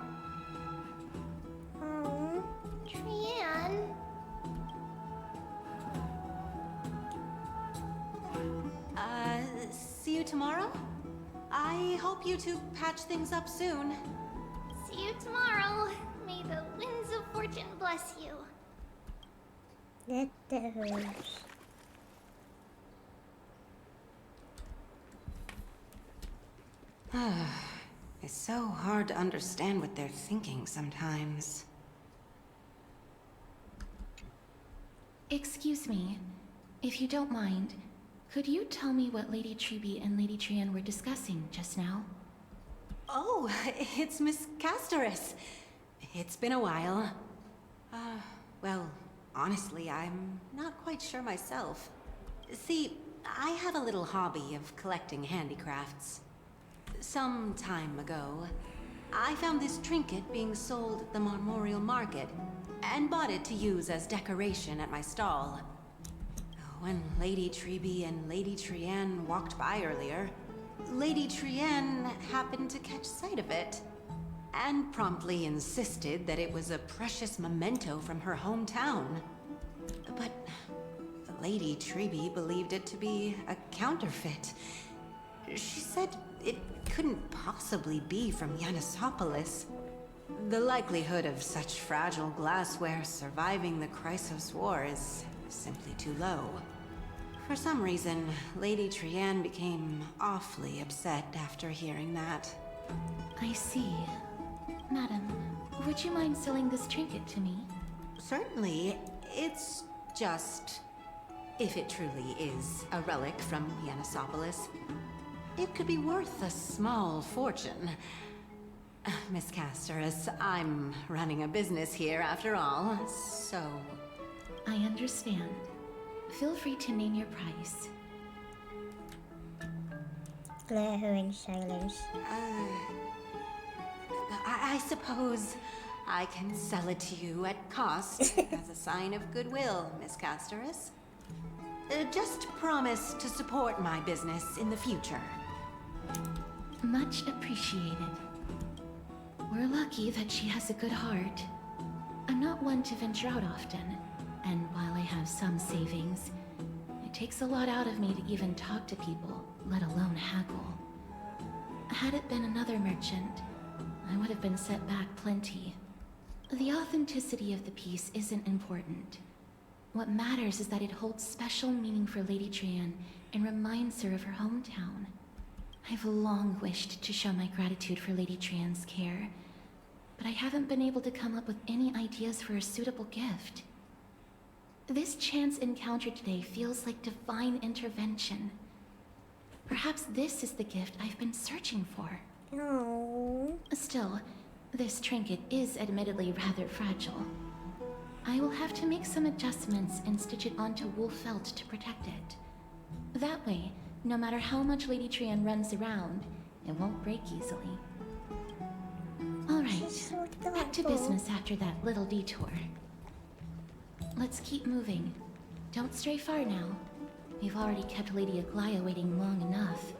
Oh. Trianne... See you tomorrow? I hope you two patch things up soon. See you tomorrow. May the winds of fortune bless you. That hurts. It's so hard to understand what they're thinking sometimes. Excuse me, if you don't mind, could you tell me what Lady Truby and Lady Trian were discussing just now? Oh, it's Miss Casterus. It's been a while. Well, honestly, I'm not quite sure myself. See, I have a little hobby of collecting handicrafts. Some time ago, I found this trinket being sold at the Memorial Market, and bought it to use as decoration at my stall. When Lady Truby and Lady Trian walked by earlier, Lady Trian happened to catch sight of it, and promptly insisted that it was a precious memento from her hometown. But Lady Truby believed it to be a counterfeit. She said it couldn't possibly be from Yanisopolis. The likelihood of such fragile glassware surviving the Chrysos War is simply too low. For some reason, Lady Trian became awfully upset after hearing that. I see. Madam, would you mind selling this trinket to me? Certainly. It's just... if it truly is a relic from Yanisopolis, it could be worth a small fortune. Miss Casterus, I'm running a business here after all, so... I understand. Feel free to name your price. Glare her in silence. I suppose I can sell it to you at cost as a sign of goodwill, Miss Casterus. Just promise to support my business in the future. Much appreciated. We're lucky that she has a good heart. I'm not one to venture out often, and while I have some savings, it takes a lot out of me to even talk to people, let alone haggle. Had it been another merchant, I would have been set back plenty. The authenticity of the piece isn't important. What matters is that it holds special meaning for Lady Trian and reminds her of her hometown. I've long wished to show my gratitude for Lady Trian's care, but I haven't been able to come up with any ideas for a suitable gift. This chance encounter today feels like divine intervention. Perhaps this is the gift I've been searching for. No. Still, this trinket is admittedly rather fragile. I will have to make some adjustments and stitch it onto wool felt to protect it. That way, no matter how much Lady Trian runs around, it won't break easily. Alright, back to business after that little detour. Let's keep moving. Don't stray far now. We've already kept Lady Aglaia waiting long enough.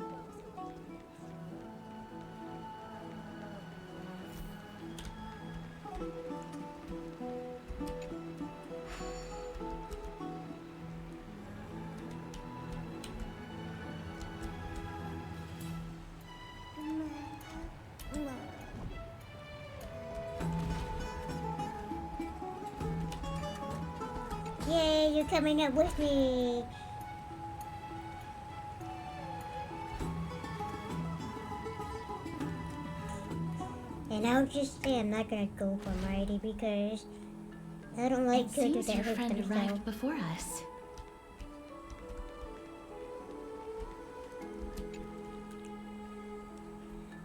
Yay, you're coming up with me! And I'll just say I'm not gonna go for Mighty because I don't like It characters seems that your hurt friend themselves. arrived before us.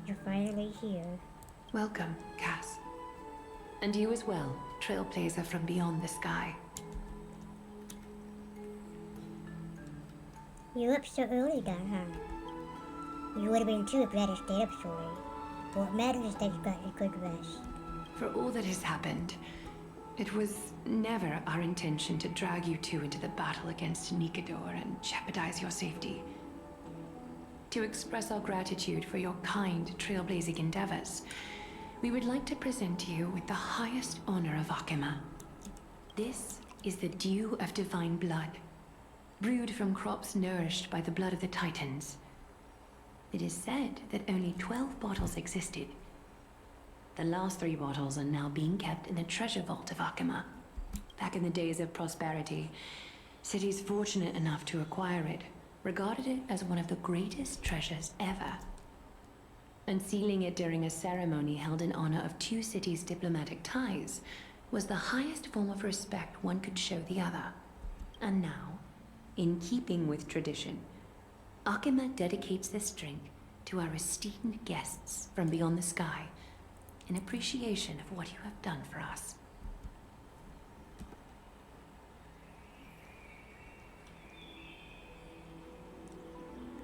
You're finally here. Welcome, Cass. And you as well, trailblazer from beyond the sky. You're up so early, then, huh? You would have been too if you had stayed up so late. What matters is that you got a good rest. For all that has happened, it was never our intention to drag you two into the battle against Nikador and jeopardize your safety. To express our gratitude for your kind trailblazing endeavors, we would like to present to you with the highest honor of Akima. This is the dew of divine blood, brewed from crops nourished by the blood of the Titans. It is said that only 12 bottles existed. The last 3 bottles are now being kept in the treasure vault of Akima. Back in the days of prosperity, cities fortunate enough to acquire it regarded it as one of the greatest treasures ever. Unsealing it during a ceremony held in honor of two cities' diplomatic ties was the highest form of respect one could show the other. And now, in keeping with tradition, Akima dedicates this drink to our esteemed guests from beyond the sky, in appreciation of what you have done for us.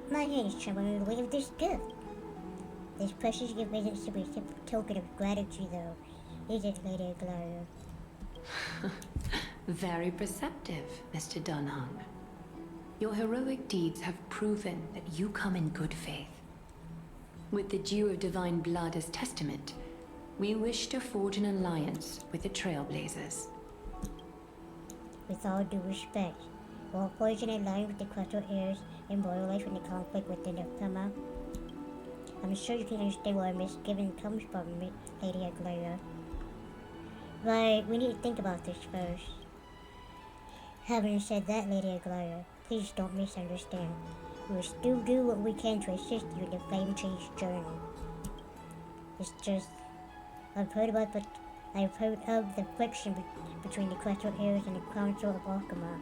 My hand is trembling in the way of this gift. This precious gift isn't simply a simple token of gratitude, though, is it, Lady Aglaia? Very perceptive, Mr. Dunhung. Your heroic deeds have proven that you come in good faith. With the dew of divine blood as testament, we wish to forge an alliance with the Trailblazers. With all due respect, will forging an alliance with the Crystal Heirs embroil from the conflict within the Akima? I'm sure you can understand where misgiving comes from, Lady Aglaia. Right, we need to think about this first. Having said that, Lady Aglaia, please don't misunderstand. We will still do what we can to assist you in the Flame Change journey. It's just, I've heard of the friction between the Crystal Heirs and the Council of Akima.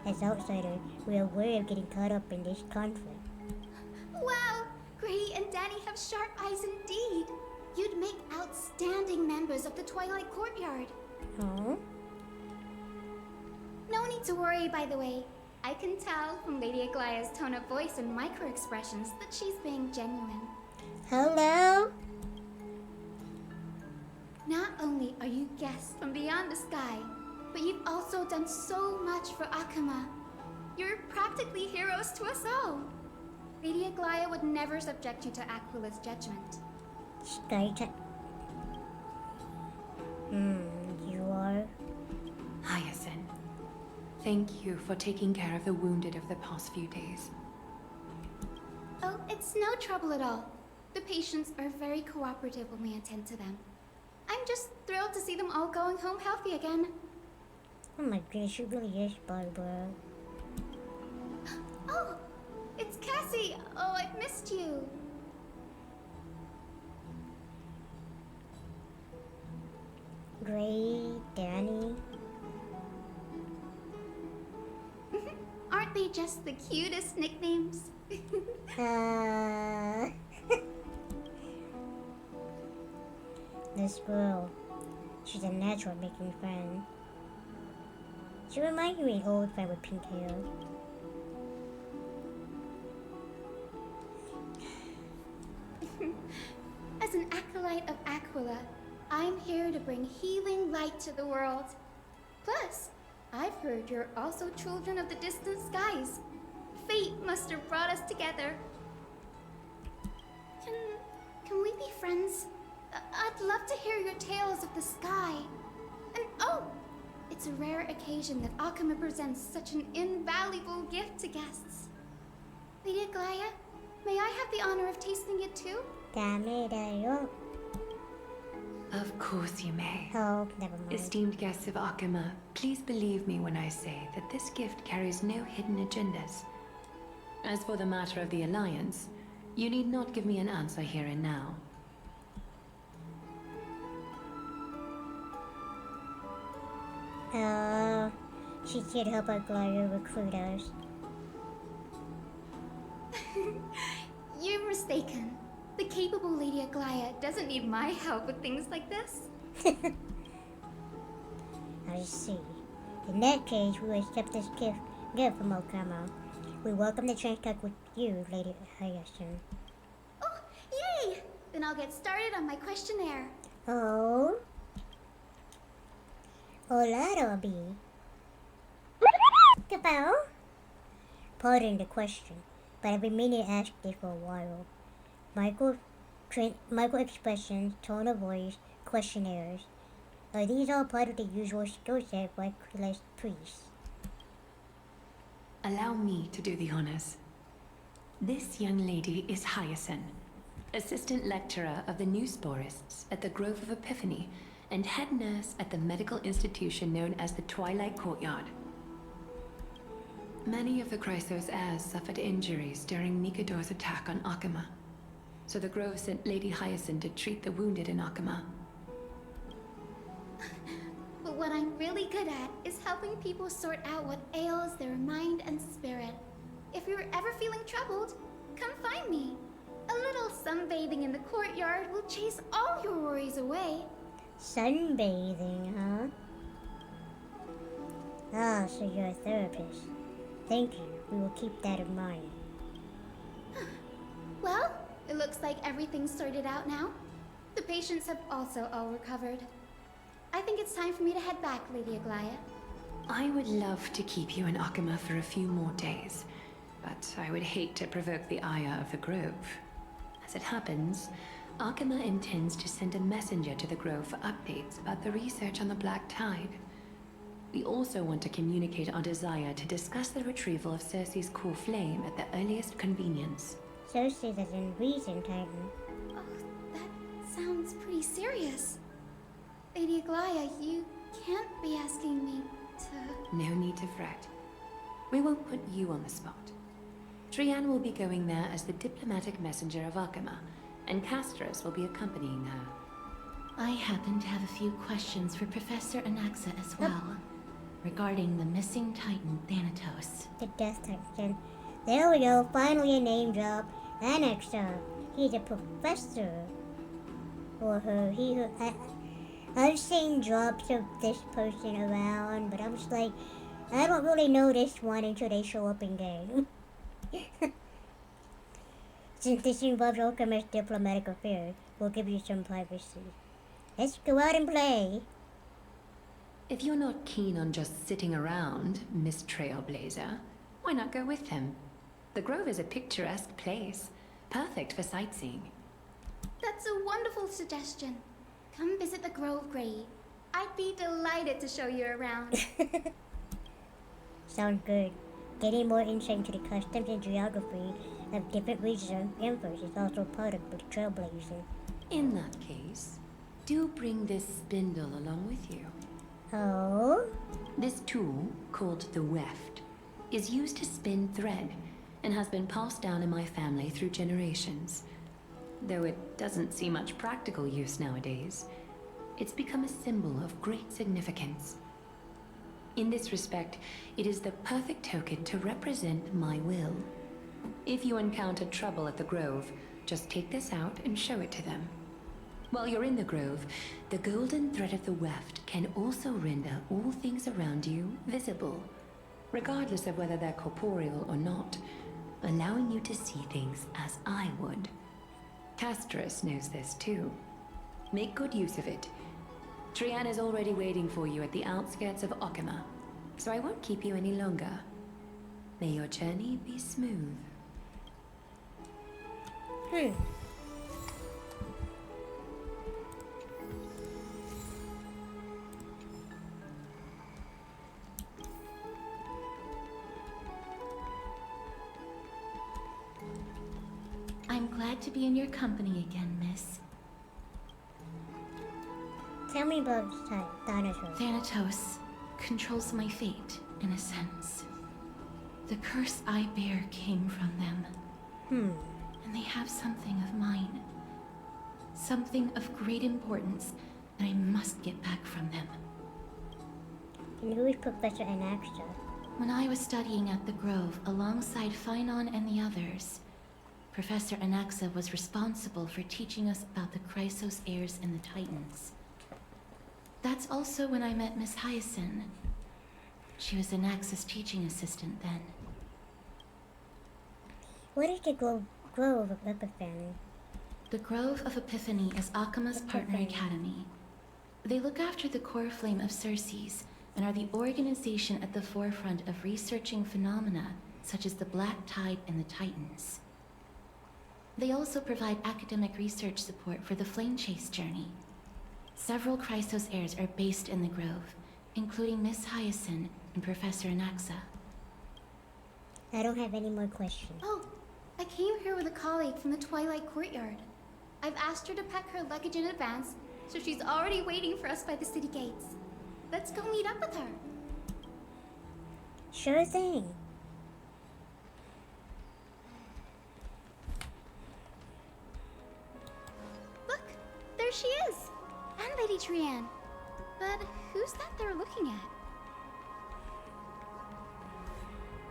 As outsiders, we are wary of getting caught up in this conflict. Wow! Grady and Danny have sharp eyes indeed. You'd make outstanding members of the Twilight Courtyard. Huh? No need to worry, by the way. I can tell from Lady Aglaia's tone of voice and micro-expressions that she's being genuine. Hello? Not only are you guests from beyond the sky, but you've also done so much for Akima. You're practically heroes to us all. Lady Aglaia would never subject you to Aquila's judgment. You are? Hyacinth, thank you for taking care of the wounded of the past few days. Oh, it's no trouble at all. The patients are very cooperative when we attend to them. I'm just thrilled to see them all going home healthy again. Oh my goodness, she really is, Barbara. Oh, it's Cassie. Oh, I've missed you. Gray, Danny. Aren't they just the cutest nicknames? This girl, she's a natural at making friends. She reminds me of an old friend with pink hair. As an acolyte of Aquila, I'm here to bring healing light to the world. Plus, I've heard you're also children of the distant skies. Fate must have brought us together. Can we be friends? I'd love to hear your tales of the sky. And oh, it's a rare occasion that Akima presents such an invaluable gift to guests. Lady Aglaia, may I have the honor of tasting it too? Of course you may. Oh, never mind. Esteemed guests of Akima, please believe me when I say that this gift carries no hidden agendas. As for the matter of the alliance, you need not give me an answer here and now. She's here to help Aglaia recruit us. You're mistaken. The capable Lady Aglaia doesn't need my help with things like this. I see. In that case, we will accept this gift from Akima. We welcome the contact with you, Lady Hyacinth. Oh, yay! Then I'll get started on my questionnaire. Oh? Hola, Robbie. Goodbye. Pardon the question, but I've been meaning to ask this for a while. Micro expressions, tone of voice, questionnaires. Are these all part of the usual skill set for Aquila's priests? Allow me to do the honors. This young lady is Hyacinth, assistant lecturer of the new sporists at the Grove of Epiphany and head nurse at the medical institution known as the Twilight Courtyard. Many of the Chrysos heirs suffered injuries during Mikador's attack on Akima. so the Grove sent Lady Hyacinth to treat the wounded in Akama. But what I'm really good at is helping people sort out what ails their mind and spirit. If you're ever feeling troubled, come find me. A little sunbathing in the courtyard will chase all your worries away. Sunbathing, huh? Ah, so you're a therapist. Thank you. We will keep that in mind. Well, it looks like everything's sorted out now. The patients have also all recovered. I think it's time for me to head back, Lady Aglaya. I would love to keep you in Akama for a few more days, but I would hate to provoke the ire of the Grove. As it happens, Akama intends to send a messenger to the Grove for updates about the research on the Black Tide. We also want to communicate our desire to discuss the retrieval of Cersei's core flame at the earliest convenience. Cersei doesn't reason, Titan. Oh, that sounds pretty serious. Lady Aglaya, you can't be asking me to... No need to fret. We won't put you on the spot. Trianne will be going there as the diplomatic messenger of Akama, and Castris will be accompanying her. I happen to have a few questions for Professor Anaxa as well, regarding the missing Titan Thanatos. The Death Titan. There we go, finally a name drop. Anaxa. He's a professor. Or her, he, her. I've seen drops of this person around, but I'm just like, I don't really know this one until they show up in game. Since this involves Okama's diplomatic affairs, we'll give you some privacy. Let's go out and play. If you're not keen on just sitting around, Miss Trailblazer, why not go with him? The Grove is a picturesque place, perfect for sightseeing. That's a wonderful suggestion. Come visit the Grove, Grey. I'd be delighted to show you around. Sounds good. Getting more insight into the customs and geography of different regions of Empire is also part of the trailblazing. In that case, do bring this spindle along with you. Oh? This tool, called the weft, is used to spin thread and has been passed down in my family through generations. Though it doesn't see much practical use nowadays, it's become a symbol of great significance. In this respect, it is the perfect token to represent my will. If you encounter trouble at the Grove, just take this out and show it to them. While you're in the Grove, the golden thread of the weft can also render all things around you visible, regardless of whether they're corporeal or not, allowing you to see things as I would. Castris knows this too. Make good use of it. Trianne is already waiting for you at the outskirts of Okama, so I won't keep you any longer. May your journey be smooth. I'm glad to be in your company again, miss. Tell me about Thanatos. Thanatos controls my fate, in a sense. The curse I bear came from them. And they have something of mine. Something of great importance that I must get back from them. And who is Professor Anaxa? When I was studying at the Grove alongside Phynon and the others, Professor Anaxa was responsible for teaching us about the Chrysos heirs and the Titans. That's also when I met Miss Hyacinth. She was Anaxa's teaching assistant then. What is the Grove of Epiphany? The Grove of Epiphany is Akama's partner academy. They look after the core flame of Cersei's and are the organization at the forefront of researching phenomena such as the Black Tide and the Titans. They also provide academic research support for the Flame Chase journey. Several Chrysos heirs are based in the Grove, including Miss Hyacinth and Professor Anaxa. I don't have any more questions. Oh, I came here with a colleague from the Twilight Courtyard. I've asked her to pack her luggage in advance, so she's already waiting for us by the city gates. Let's go meet up with her. Sure thing. there she is! And Lady Trianne. But who's that they're looking at?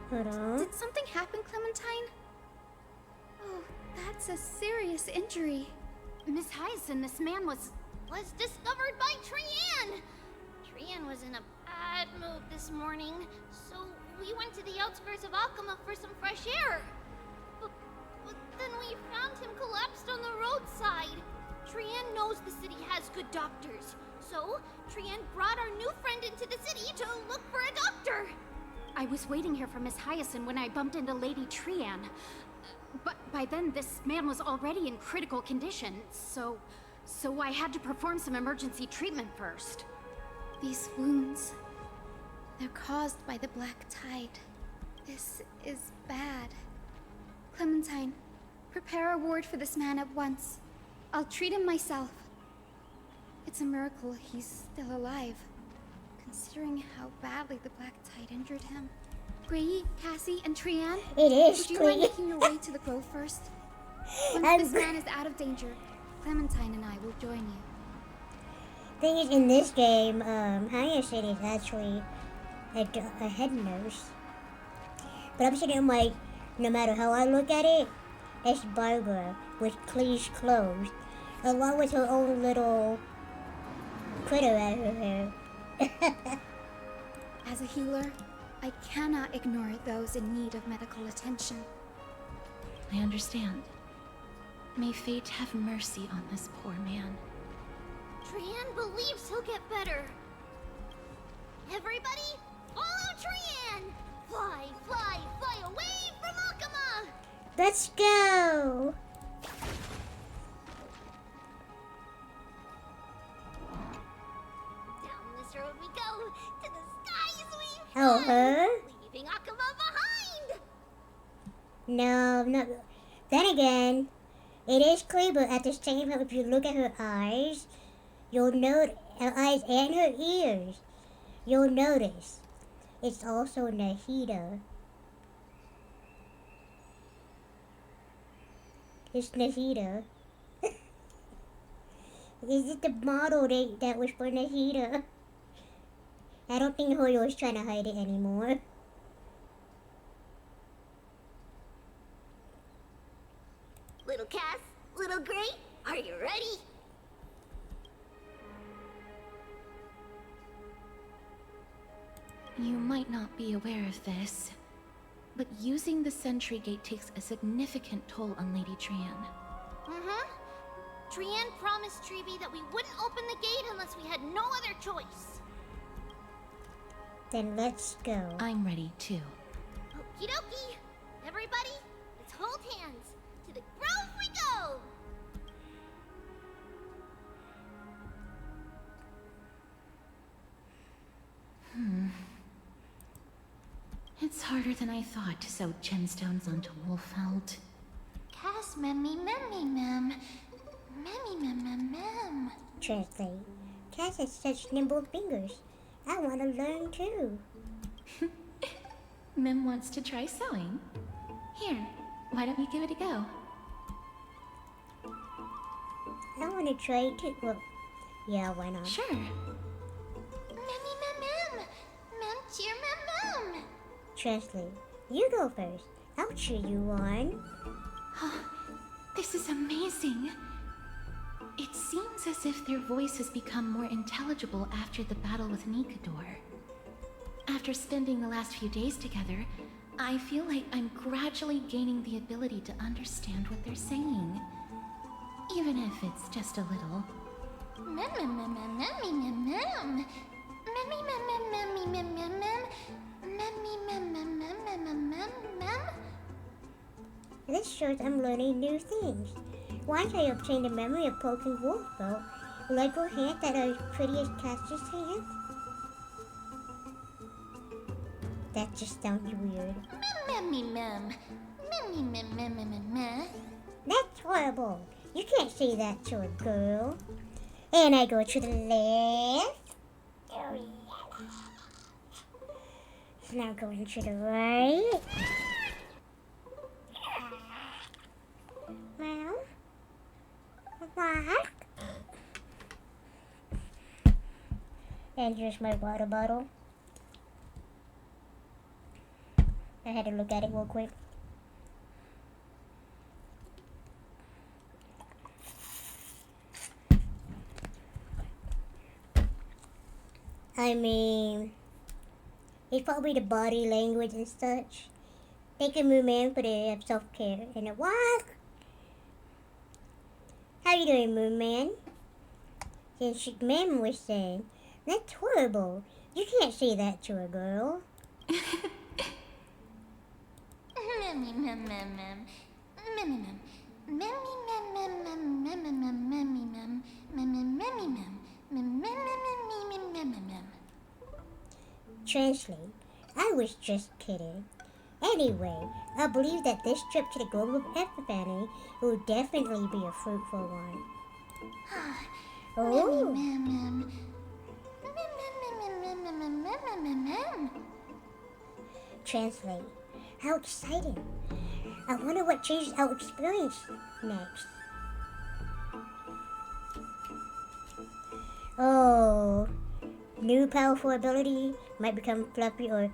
Hold on. Did something happen, Clementine? Oh, that's a serious injury. Miss Hyacinth, this man was discovered by Trianne! Trianne was in a bad mood this morning, so we went to the outskirts of Akama for some fresh air. But then we found him collapsed on the roadside. Trianne knows the city has good doctors, so Trianne brought our new friend into the city to look for a doctor. I was waiting here for Miss Hyacinth when I bumped into Lady Trianne. But by then, this man was already in critical condition, so I had to perform some emergency treatment first. These wounds, they're caused by the black tide. This is bad. Clementine, prepare a ward for this man at once. I'll treat him myself. It's a miracle he's still alive, considering how badly the black tide injured him. Gray, Cassie, and Trianne? It is Would you mind making your way to the grove first? Once this man is out of danger, Clementine and I will join you. Thing is, in this game, Hyacinth is actually a head nurse. But I'm sitting like, no matter how I look at it, it's Barbara with clean clothes, along with her own little critter at her hair. As a healer, I cannot ignore those in need of medical attention. I understand. May fate have mercy on this poor man. Trianne believes he'll get better. Everybody, follow Trianne! Fly, fly, fly away from Akama! Let's go! Down this road we go, to the skies we fly! Oh, her? Leaving Akama behind! No, no. Then again, it is clear, but at the same time, if you look at her eyes, you'll note her eyes and her ears. You'll notice it's also Nahida. It's Nahida. Is it the model that was for Nahida? I don't think Hoyo is trying to hide it anymore. Little Cass, little Gray, are you ready? You might not be aware of this, but using the sentry gate takes a significant toll on Lady Trianne. Mm-hmm. Trianne promised Treeby that we wouldn't open the gate unless we had no other choice. Then let's go. I'm ready too. Okie dokie. Everybody, let's hold hands. To the grove we go! It's harder than I thought to sew gemstones onto Wolfeld. Cass, memmy, mem. Memmy, mem. Translate. Cass has such nimble fingers. I want to learn too. Mem wants to try sewing. Here, why don't you give it a go? I want to try it too. Well, yeah, why not? Sure. Memmy, mem. Mem, cheer, mem. Translate. You go first. I'll cheer you on. This is amazing. It seems as if their voice has become more intelligible after the battle with Nikador. After spending the last few days together, I feel like I'm gradually gaining the ability to understand what they're saying. Even if it's just a little. This shows I'm learning new things. Once I obtained the memory of poking Wolfbelt, will I go hands that are as pretty as Cass's hands? That just sounds weird. That's horrible. You can't say that to a girl. And I go to the left. Oh, yeah. Now going to the right. Well, what? And here's my water bottle. I had to look at it real quick. I mean, it's probably the body language and such. Thank you, Moon Man, for the self-care. And the what? How you doing, Moon Man? Since Ma'am was saying, that's horrible. You can't say that to a girl. Translate. I was just kidding. Anyway, I believe that this trip to the global epiphany will definitely be a fruitful one. Oh. Translate. How exciting. I wonder what changes our experience next. Oh. New powerful ability might become fluffy or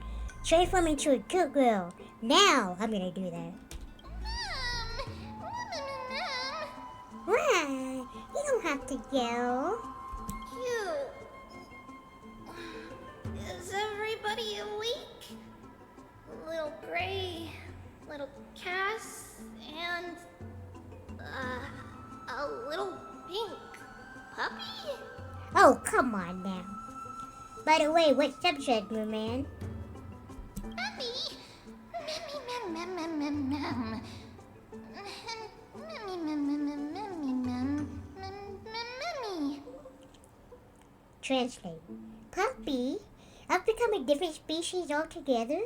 transform into a cute girl. Now I'm gonna do that. What? You don't have to yell. Cute. Is everybody awake? Little Gray, little Cass, and a little pink puppy? Oh, come on now. By the way, what subject, my man? Puppy. Translate. Puppy? I've become a different species altogether?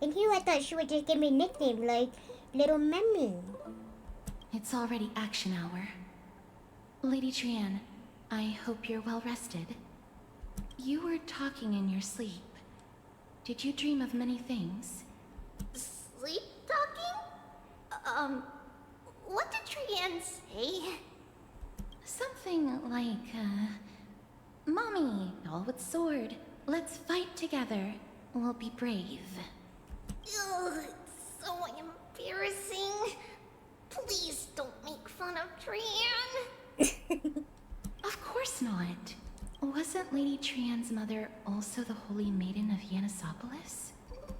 And here I thought she would just give me a nickname like Little Memmy. It's already action hour. Lady Trian, I hope you're well rested. You were talking in your sleep. Did you dream of many things? Sleep talking? What did Trian say? Something like, Mommy, all with sword. Let's fight together. We'll be brave. Ugh, it's so embarrassing. Please don't make fun of Trian. Of course not. Wasn't Lady Trian's mother also the Holy Maiden of Yanisopolis?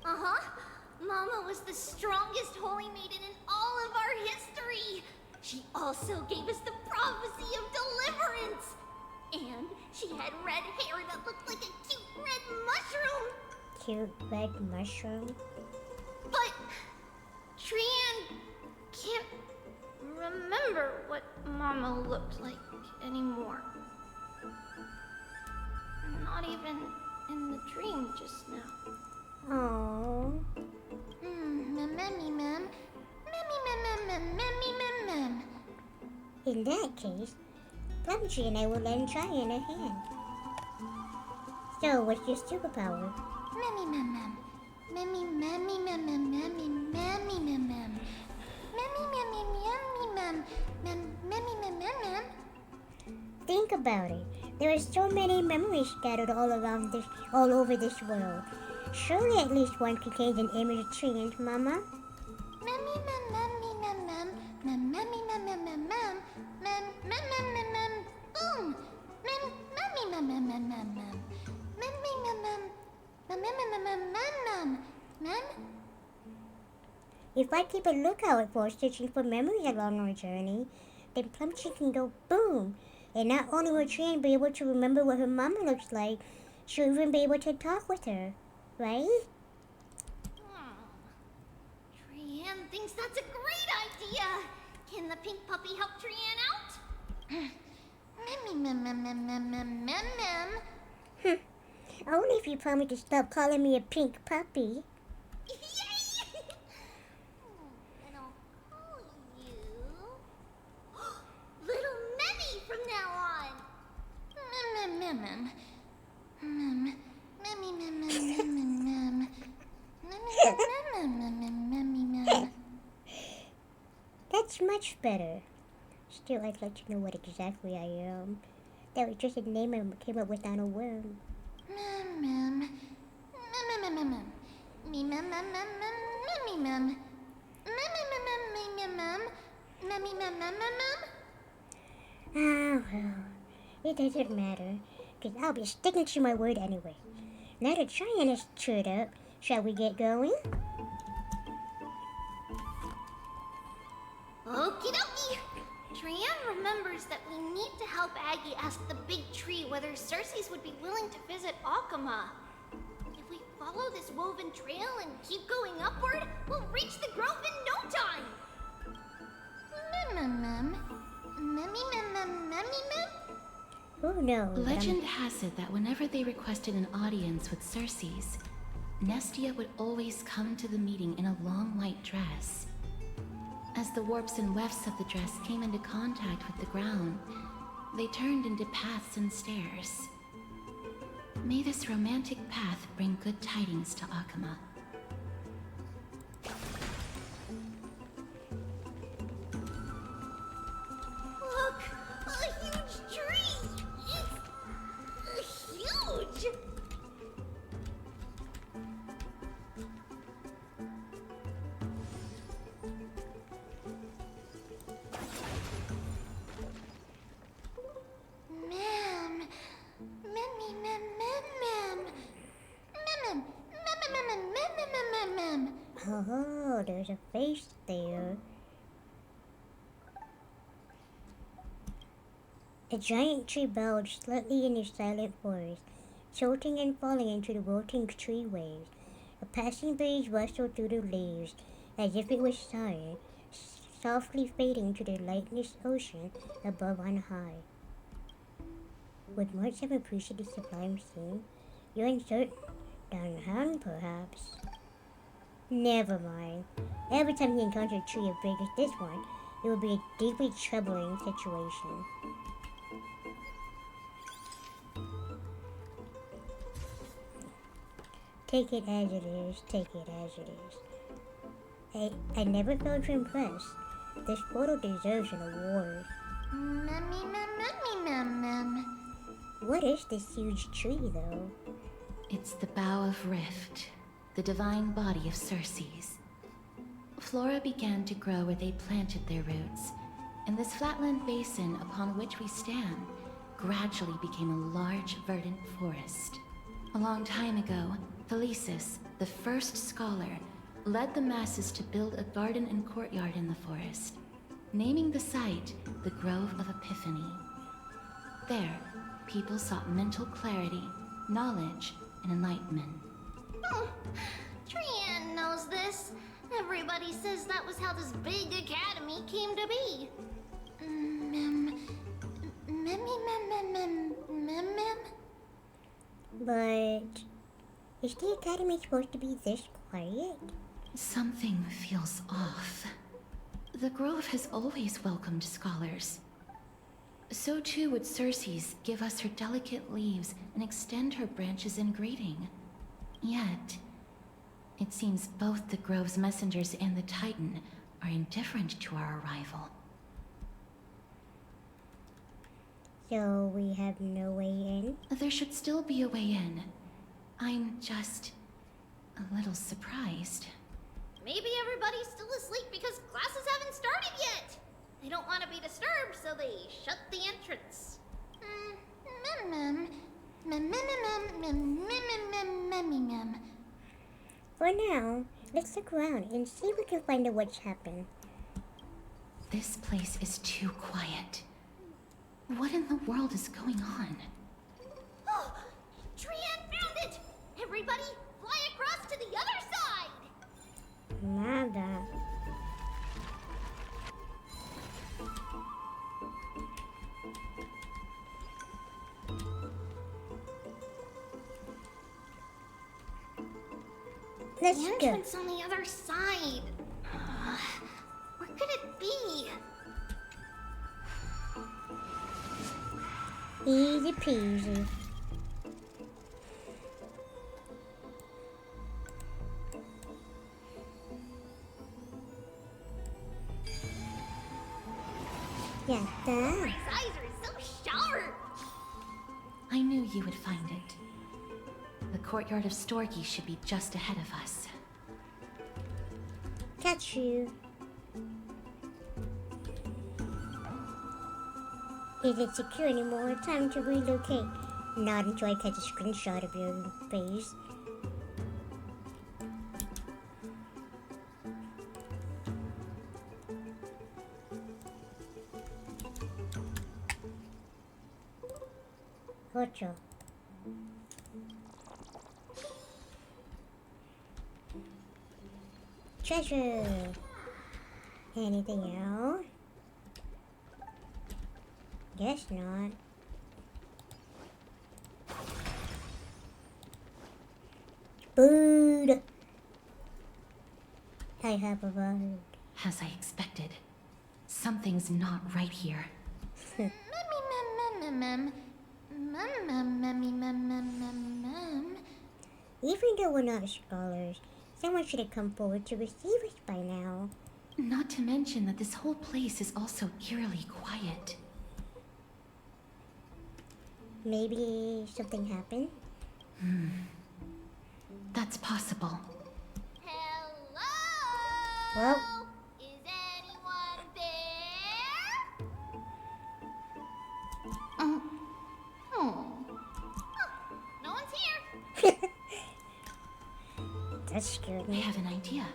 Uh-huh. Mama was the strongest holy maiden in all of our history. She also gave us the prophecy of deliverance. And she had red hair that looked like a cute red mushroom. Cute red mushroom? But Trian can't remember what Mama looked like anymore. Not even in the dream just now. Aww. In that case, Plumtree and I will lend try in a hand. So, what's your superpower? Think about it. There are so many memories scattered all over this world. Surely at least one contains an image of Trian, Mama. If I keep a lookout for searching for memories along our journey, then Plumtree can go boom. And not only will Trian be able to remember what her mama looks like, she'll even be able to talk with her, right? Trian thinks that's a great idea. Can the pink puppy help Trian out? Only if you promise to stop calling me a pink puppy. And I'll call you Little Memmy from now on. That's much better. Still, I'd like to know what exactly I am. That was just a name I came up with on a worm. Ah, well, it doesn't matter, because I'll be sticking to my word anyway. Now that Cheyenne is cheered up, shall we get going? Okie dokie! Trian remembers that we need to help Aggie ask the big tree whether Cersei's would be willing to visit Akama. If we follow this woven trail and keep going upward, we'll reach the grove in no time! Who knows? Legend has it that whenever they requested an audience with Cersei's, Nestia would always come to the meeting in a long white dress. As the warps and wefts of the dress came into contact with the ground, they turned into paths and stairs. May this romantic path bring good tidings to Akama. Look! A huge tree! It's huge! Oh, there's a face there. A giant tree bowed slightly in the silent forest, tilting and falling into the rolling tree waves. A passing breeze rustled through the leaves, as if it was sighing, softly fading to the lightless ocean above on high. Would March have appreciated the sublime scene? You're uncertain. Downtown, perhaps? Never mind. Every time he encounters a tree as big as this one, it would be a deeply troubling situation. Take it as it is, take it as it is. I never failed to impress. This photo deserves an award. What is this huge tree, though? It's the Bough of Rift, the divine body of Cersei's. Flora began to grow where they planted their roots, and this flatland basin upon which we stand gradually became a large, verdant forest. A long time ago, Thelesis, the first scholar, led the masses to build a garden and courtyard in the forest, naming the site the Grove of Epiphany. There, people sought mental clarity, knowledge, and enlightenment. Trian knows this. Everybody says that was how this big academy came to be. But is the academy supposed to be this quiet? Something feels off. The Grove has always welcomed scholars. So too would Cersei's give us her delicate leaves and extend her branches in greeting. Yet, it seems both the Grove's messengers and the Titan are indifferent to our arrival. So we have no way in? There should still be a way in. I'm just a little surprised. Maybe everybody's still asleep because classes haven't started yet. They don't want to be disturbed, so they shut the entrance. For now, let's look around and see if we can find out what's happened. This place is too quiet. What in the world is going on? Oh! Trian found it! Everybody, fly across to the other side! Nada. Let's the go. entrance on the other side. Where could it be? Easy peasy. Yeah, His eyes are so sharp. I knew you would find it. The courtyard of Storgy should be just ahead of us. Catch you. Is it secure anymore? Time to relocate. Not until I catch a screenshot of your face. Gotcha. Treasure. Anything else? Guess not. Food. I have arrived. As I expected, something's not right here. Even though we're not scholars, someone should have come forward to receive us by now. Not to mention that this whole place is also eerily quiet. Maybe something happened? That's possible. Well, Is anyone there? No one's here. That scared I me. have an idea.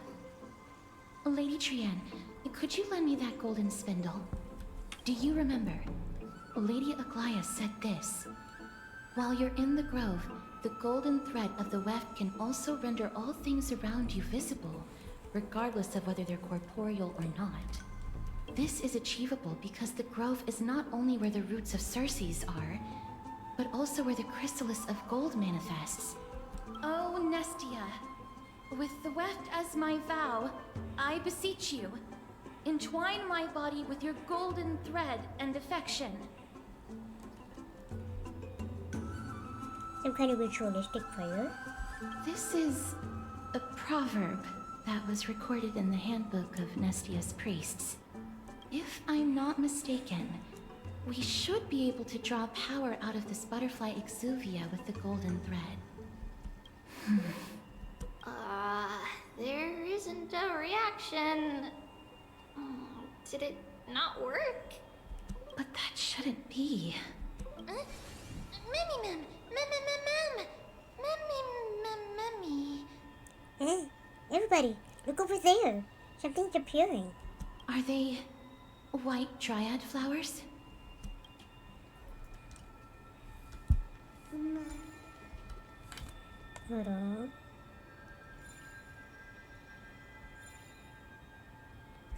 Lady Trian, could you lend me that golden spindle? Do you remember? Lady Aglaia said this. While you're in the grove, the golden thread of the weft can also render all things around you visible, regardless of whether they're corporeal or not. This is achievable because the grove is not only where the roots of Circes are, but also where the chrysalis of gold manifests. Oh, Nestia, with the weft as my vow, I beseech you, entwine my body with your golden thread and affection. Some kind of ritualistic prayer. This is a proverb that was recorded in the handbook of Nestia's priests. If I'm not mistaken, we should be able to draw power out of this butterfly exuvia with the golden thread. There isn't a reaction. Did it not work? But that shouldn't be. Hey, everybody, look over there. Something's appearing. Are they white dryad flowers? Hold on.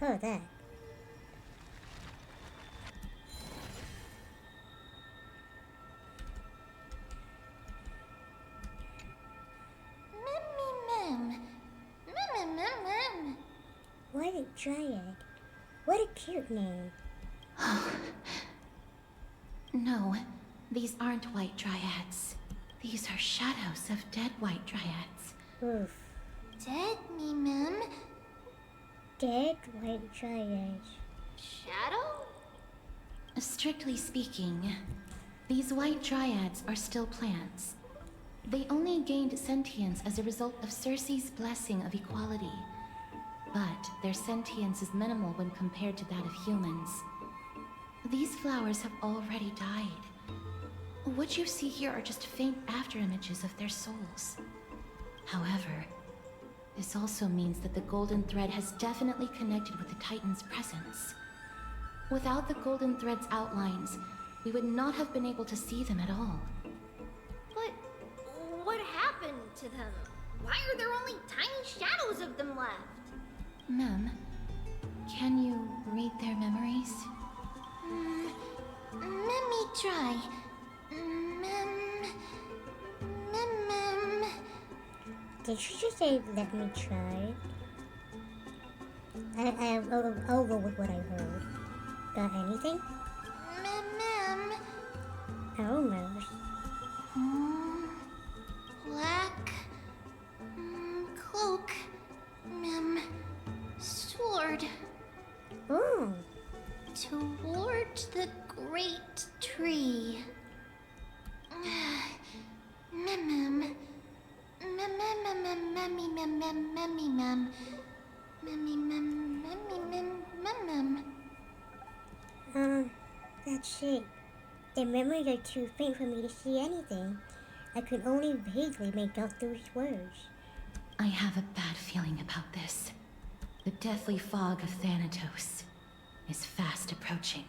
Oh, that. White Dryad. What a cute name. No, these aren't white dryads. These are shadows of dead white dryads. Oof. Dead me, ma'am. Dead white dryads. Shadow? Strictly speaking, these white dryads are still plants. They only gained sentience as a result of Circe's blessing of equality. But their sentience is minimal when compared to that of humans. These flowers have already died. What you see here are just faint afterimages of their souls. However, this also means that the golden thread has definitely connected with the Titan's presence. Without the golden thread's outlines, we would not have been able to see them at all. But what happened to them? Why are there only tiny shadows of them left? Mem, can you read their memories? Let me try. Did she just say, let me try? I'll go with what I heard. Got anything? Almost. Black cloak, sword. Oh. Toward the great tree. That's it. The memories are too faint for me to see anything. I could only vaguely make out those words. I have a bad feeling about this. The deathly fog of Thanatos is fast approaching.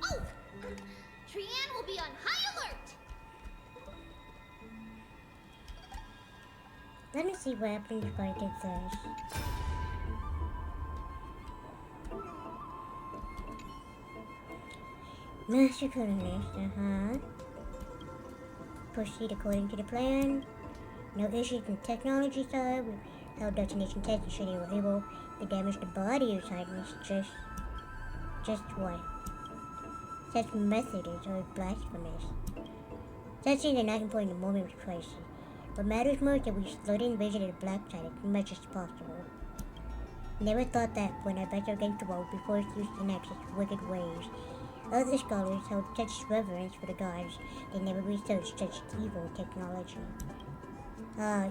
Oh! Trian will be on high alert! Let me see what happens if I did this. Master colonist, Proceed according to the plan. No issues in technology side. We held detonation tests to show they were able to damage the body of Titans. Just what? Such method is blasphemous. Such things are not important in the moment of crisis. What matters most is that we slow the invasion of the Black Tide as much as possible. Never thought that when I battled against the wall before it's used to enact such wicked ways. Other scholars held such reverence for the gods, they never researched such evil technology.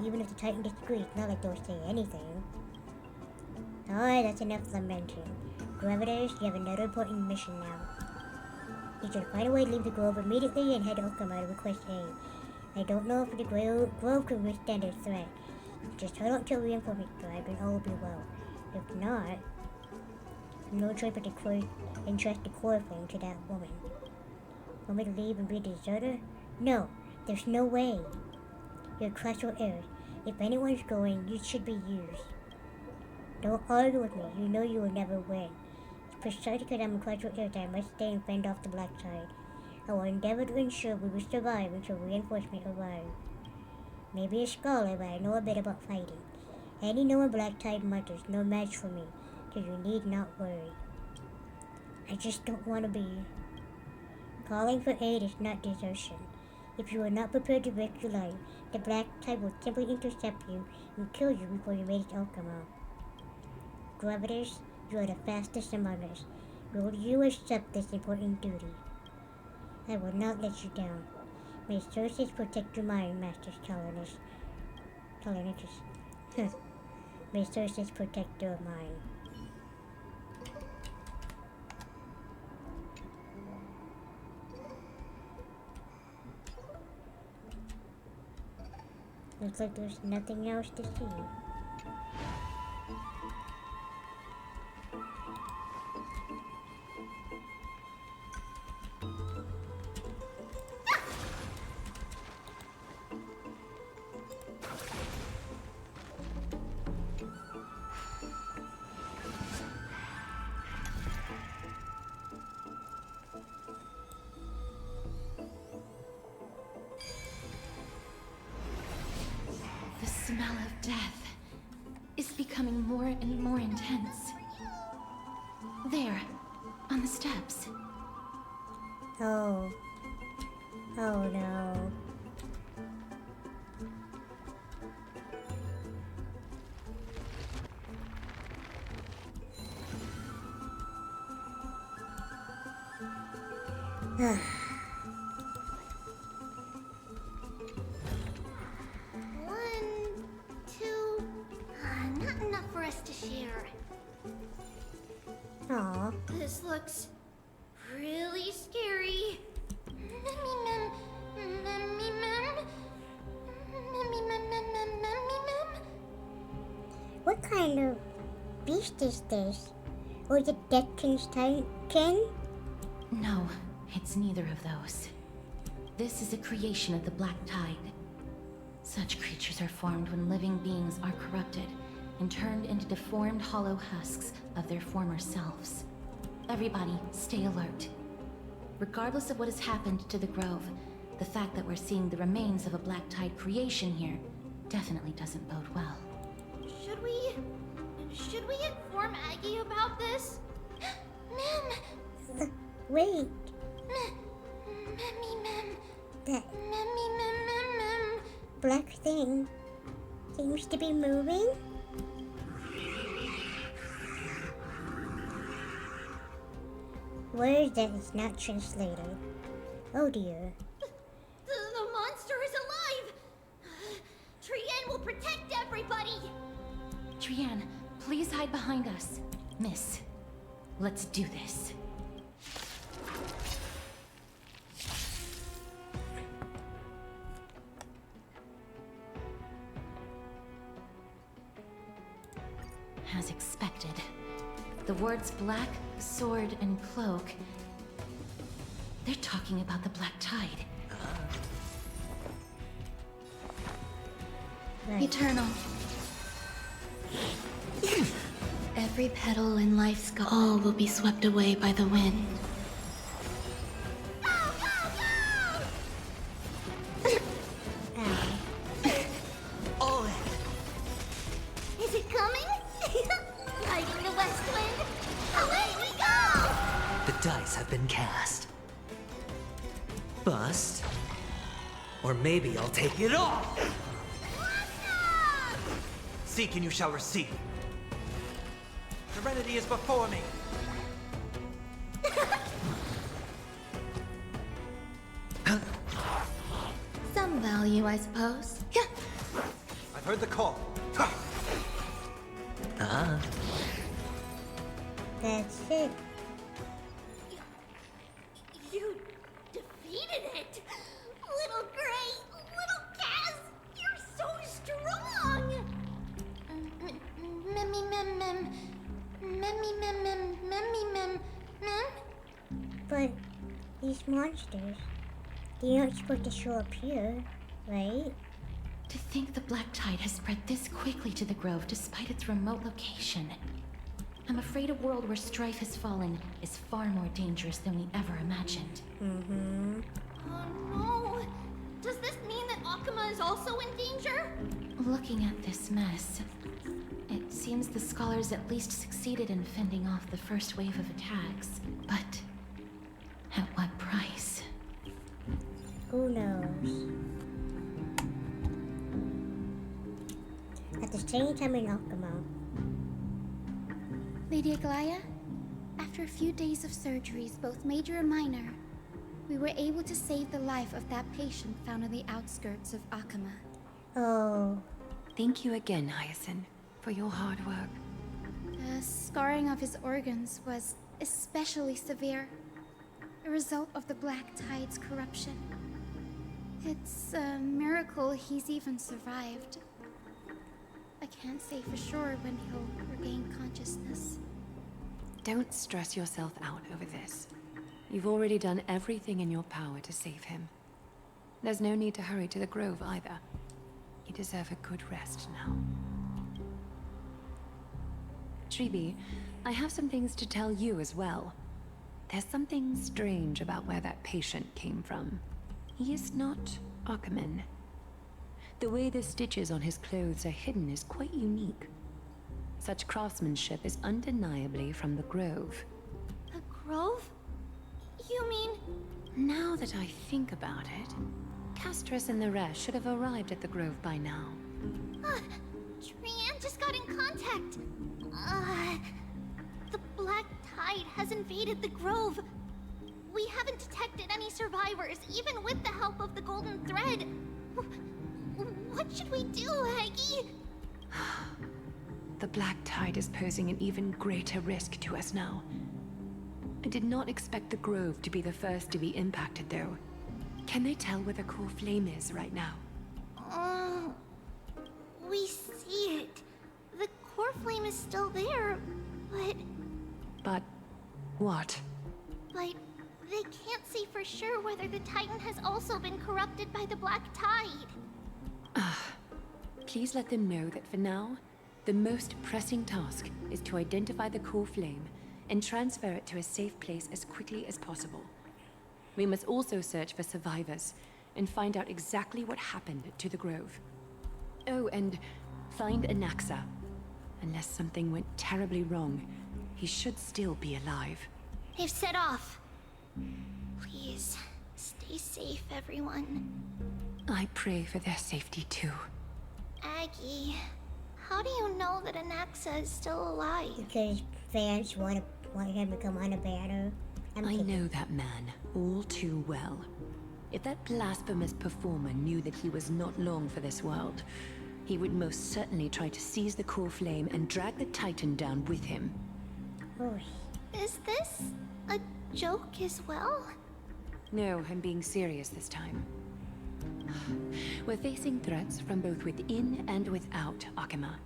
Even if the Titan disagrees, it's not like they'll say anything. Alright, that's enough lamenting. Gravitators, you have another important mission now. You should find a way to leave the grove immediately and head to Okama to request aid. I don't know if the grove can withstand a threat. Just hold on till reinforcements arrive and all will be well. If not, no choice but to entrust the core flame to that woman. Want me to leave and be a deserter? No, there's no way. You're critical heirs. If anyone's going, you should be used. Don't argue with me. You know you will never win. It's precisely because I'm a critical heir that I must stay and fend off the Black Tide. I will endeavor to ensure we will survive until reinforcements arrive. Maybe a scholar, but I know a bit about fighting. Any known Black Tide monster is no match for me, so you need not worry. I just don't want to be. Calling for aid is not desertion. If you are not prepared to risk your life, the Black Tide will simply intercept you and kill you before you make it to Okama. Gravitators, you are the fastest among us. Will you accept this important duty? I will not let you down. May sources protect your mind, Master Colonists. May sources protect your mind. Looks like there's nothing else to see. The smell of death is becoming more and more intense. There, on the steps. Oh. Oh no. Not enough for us to share. Aw. This looks really scary. What kind of beast is this? Or is it Deccan's Titan? No, it's neither of those. This is a creation of the Black Tide. Such creatures are formed when living beings are corrupted and turned into deformed hollow husks of their former selves. Everybody, stay alert. Regardless of what has happened to the Grove, the fact that we're seeing the remains of a Black Tide creation here definitely doesn't bode well. Should we inform Aggie about this? Mem! Wait. Mem. That Mem. black thing seems to be moving? Where is that? It's not translated. Oh dear. Trianne, please hide behind us. Miss, let's do this. As expected, the words black, sword, and cloak. They're talking about the Black Tide. Eternal. Every petal in life's gone. All will be swept away by the wind. All in. Is it coming? Riding the west wind. Away we go! The dice have been cast. Bust. Or maybe I'll take it all! Seek and you shall receive. Serenity is before me. Some value, I suppose. I've heard the call. That's it. You defeated it! Little Gray, little Cass, you're so strong! But these monsters, they're not supposed to show up here, right? To think the Black Tide has spread this quickly to the Grove despite its remote location. I'm afraid a world where strife has fallen is far more dangerous than we ever imagined. Mm-hmm. Oh no! Does this mean that Akuma is also in danger? Looking at this mess, it seems the scholars at least succeeded in fending off the first wave of attacks. But at what price? Who knows? At the same time in Akuma. Lady Aglaya, after a few days of surgeries, both major and minor, we were able to save the life of that patient found on the outskirts of Akuma. Oh. Thank you again, Hyacinth, for your hard work. The scarring of his organs was especially severe, a result of the Black Tide's corruption. It's a miracle he's even survived. I can't say for sure when he'll regain consciousness. Don't stress yourself out over this. You've already done everything in your power to save him. There's no need to hurry to the Grove either. You deserve a good rest now. Tribi, I have some things to tell you as well. There's something strange about where that patient came from. He is not Akuman. The way the stitches on his clothes are hidden is quite unique. Such craftsmanship is undeniably from the Grove. The Grove? You mean... Now that I think about it, Castris and the rest should have arrived at the Grove by now. Trianne just got in contact. The Black Tide has invaded the Grove. We haven't detected any survivors, even with the help of the Golden Thread. What should we do, Aggie? The Black Tide is posing an even greater risk to us now. I did not expect the Grove to be the first to be impacted, though. Can they tell where the core flame is right now? We see it. The core flame is still there, but... But... what? But they can't say for sure whether the Titan has also been corrupted by the Black Tide. Please let them know that for now, the most pressing task is to identify the core flame and transfer it to a safe place as quickly as possible. We must also search for survivors and find out exactly what happened to the Grove. Oh, and find Anaxa. Unless something went terribly wrong, he should still be alive. They've set off. Please, stay safe, everyone. I pray for their safety too. Aggie, how do you know that Anaxa is still alive? Because fans want him to come on a banner. I know that man all too well. If that blasphemous performer knew that he was not long for this world, he would most certainly try to seize the core flame and drag the Titan down with him. Is this a joke as well? No, I'm being serious this time. We're facing threats from both within and without Akima.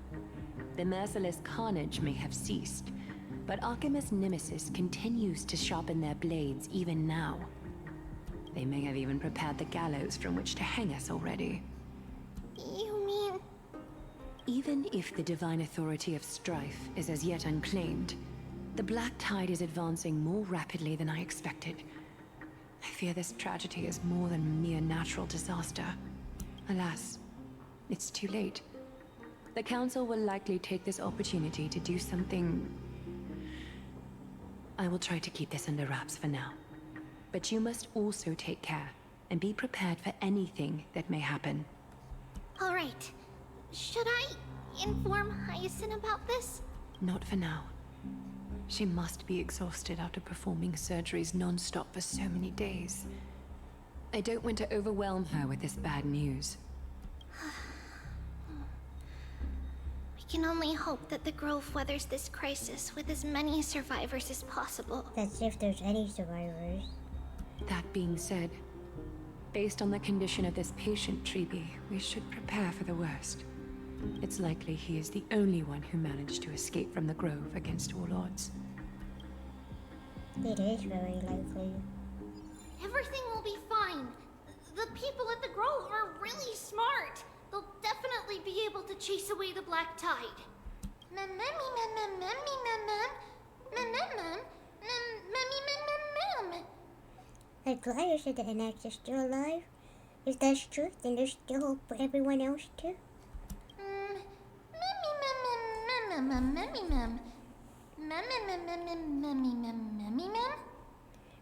The merciless carnage may have ceased, but Akima's nemesis continues to sharpen their blades even now. They may have even prepared the gallows from which to hang us already. You mean... Even if the divine authority of strife is as yet unclaimed, the Black Tide is advancing more rapidly than I expected. I fear this tragedy is more than a mere natural disaster. Alas, it's too late. The Council will likely take this opportunity to do something... I will try to keep this under wraps for now. But you must also take care, and be prepared for anything that may happen. Alright. Should I inform Hyacinth about this? Not for now. She must be exhausted after performing surgeries non-stop for so many days. I don't want to overwhelm her with this bad news. We can only hope that the Grove weathers this crisis with as many survivors as possible. That's if there's any survivors. That being said, based on the condition of this patient, Tribi, we should prepare for the worst. It's likely he is the only one who managed to escape from the Grove against all odds. It is very likely. Everything will be fine. The people at the Grove are really smart. They'll definitely be able to chase away the Black Tide. Glad said that Anax is still alive. If that's true, then there's still hope for everyone else too.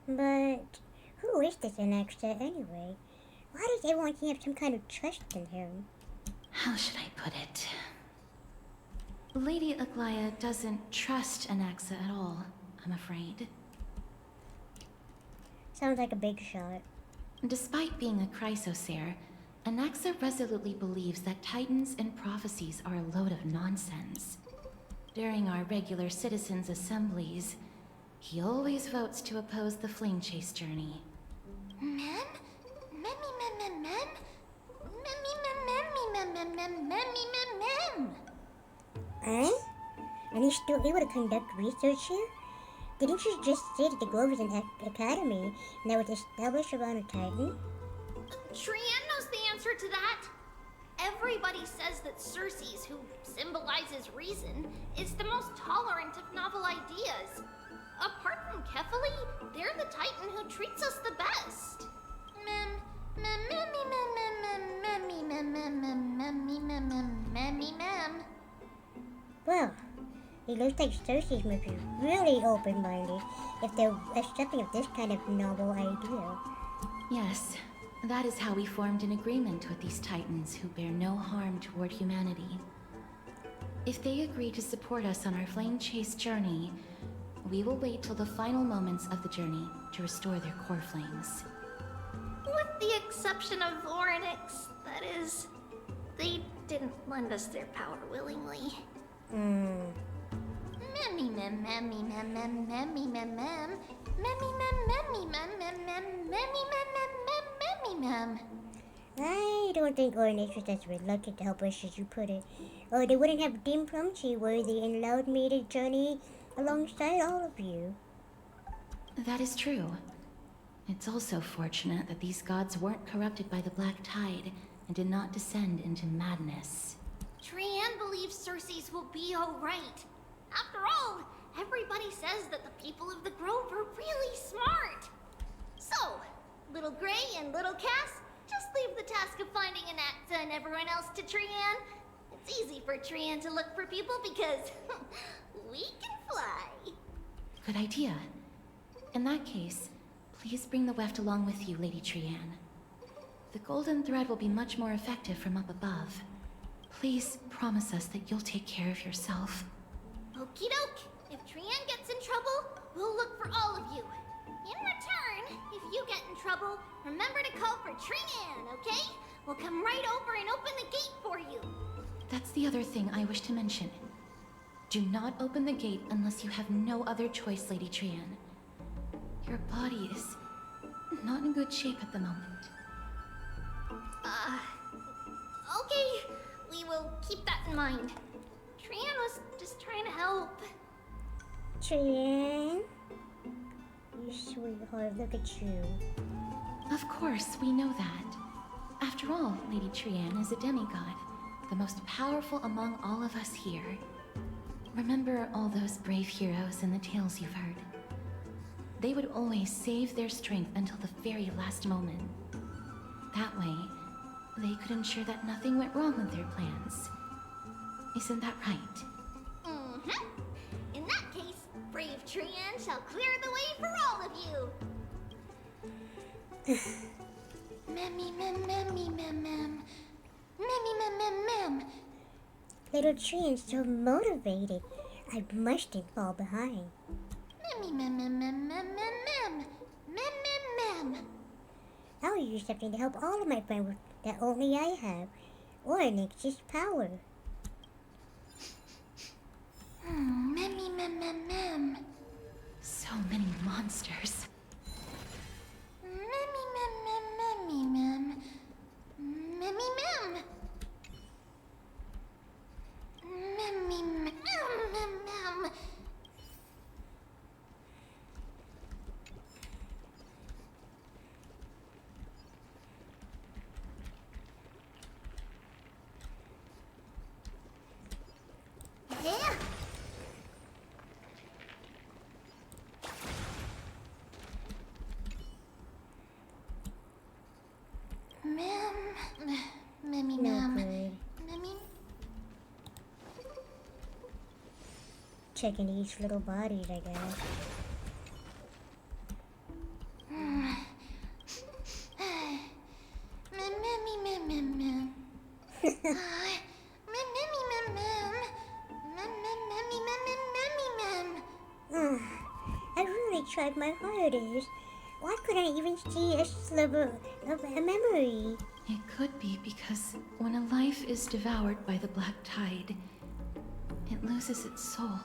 But who is this Anaxa anyway? Why does everyone have some kind of trust in him? How should I put it? Lady Aglaya doesn't trust Anaxa at all, I'm afraid. Sounds like a big shot. Despite being a Chrysosaur, Anaxa resolutely believes that Titans and prophecies are a load of nonsense. During our regular citizens' assemblies, he always votes to oppose the Flame Chase journey. Eh? And he's still able to conduct research here? Didn't you just say that the Grove is an academy and that was established around a Titan? Trian knows the answer to that. Everybody says that Circes, who symbolizes reason, is the most tolerant of novel ideas. Apart from Kefali, they're the Titan who treats us the best. Well, it looks like Circes must be really open-minded if they're accepting of this kind of novel idea. Yes, that is how we formed an agreement with these Titans who bear no harm toward humanity. If they agree to support us on our Flame Chase journey, we will wait till the final moments of the journey to restore their core flames. With the exception of Voronix, that is. They didn't lend us their power willingly. I don't think Voronix was as reluctant to help us as you put it. Or they wouldn't have deemed Plumtree worthy and allowed me to journey alongside all of you. That is true. It's also fortunate that these gods weren't corrupted by the Black Tide and did not descend into madness. Trian believes Circes will be alright. After all, everybody says that the people of the Grove are really smart. So, Little Gray and Little Cass, just leave the task of finding Anaxa and everyone else to Trian. It's easy for Trian to look for people because we can fly. Good idea. In that case, please bring the weft along with you, Lady Trian. The golden thread will be much more effective from up above. Please promise us that you'll take care of yourself. Okie doke. If Trian gets in trouble, we'll look for all of you. In return, if you get in trouble, remember to call for Trian, okay? We'll come right over and open the gate for you. That's the other thing I wish to mention. Do not open the gate unless you have no other choice, Lady Trian. Your body is not in good shape at the moment. Okay. We will keep that in mind. Trian was just trying to help. Trian? You sweetheart, look at you. Of course, we know that. After all, Lady Trian is a demigod, the most powerful among all of us here. Remember all those brave heroes in the tales you've heard? They would always save their strength until the very last moment. That way, they could ensure that nothing went wrong with their plans. Isn't that right? Mm-hmm. In that case, brave Trian shall clear the way for all of you. Memmy mem memmy mem mem. Memmy mem mem mem. Little Trian's so motivated. I mustn't fall behind. Memmy mem mem mem mem mem mem. Mem mem mem. I'll use something to help all of my friends that only I have, or an excess power. Memmy mem mem mem. So many monsters. Memmy mem mem memmy mem. Memmy mem. Memmy mem mem mem. Yeah. Memmy mem. Memmy. Checking each little bodies, I guess. Memmy mem mem mem. I really tried my hardest. Why couldn't I even see a sliver of a memory? It could be because when a life is devoured by the black tide, it loses its soul.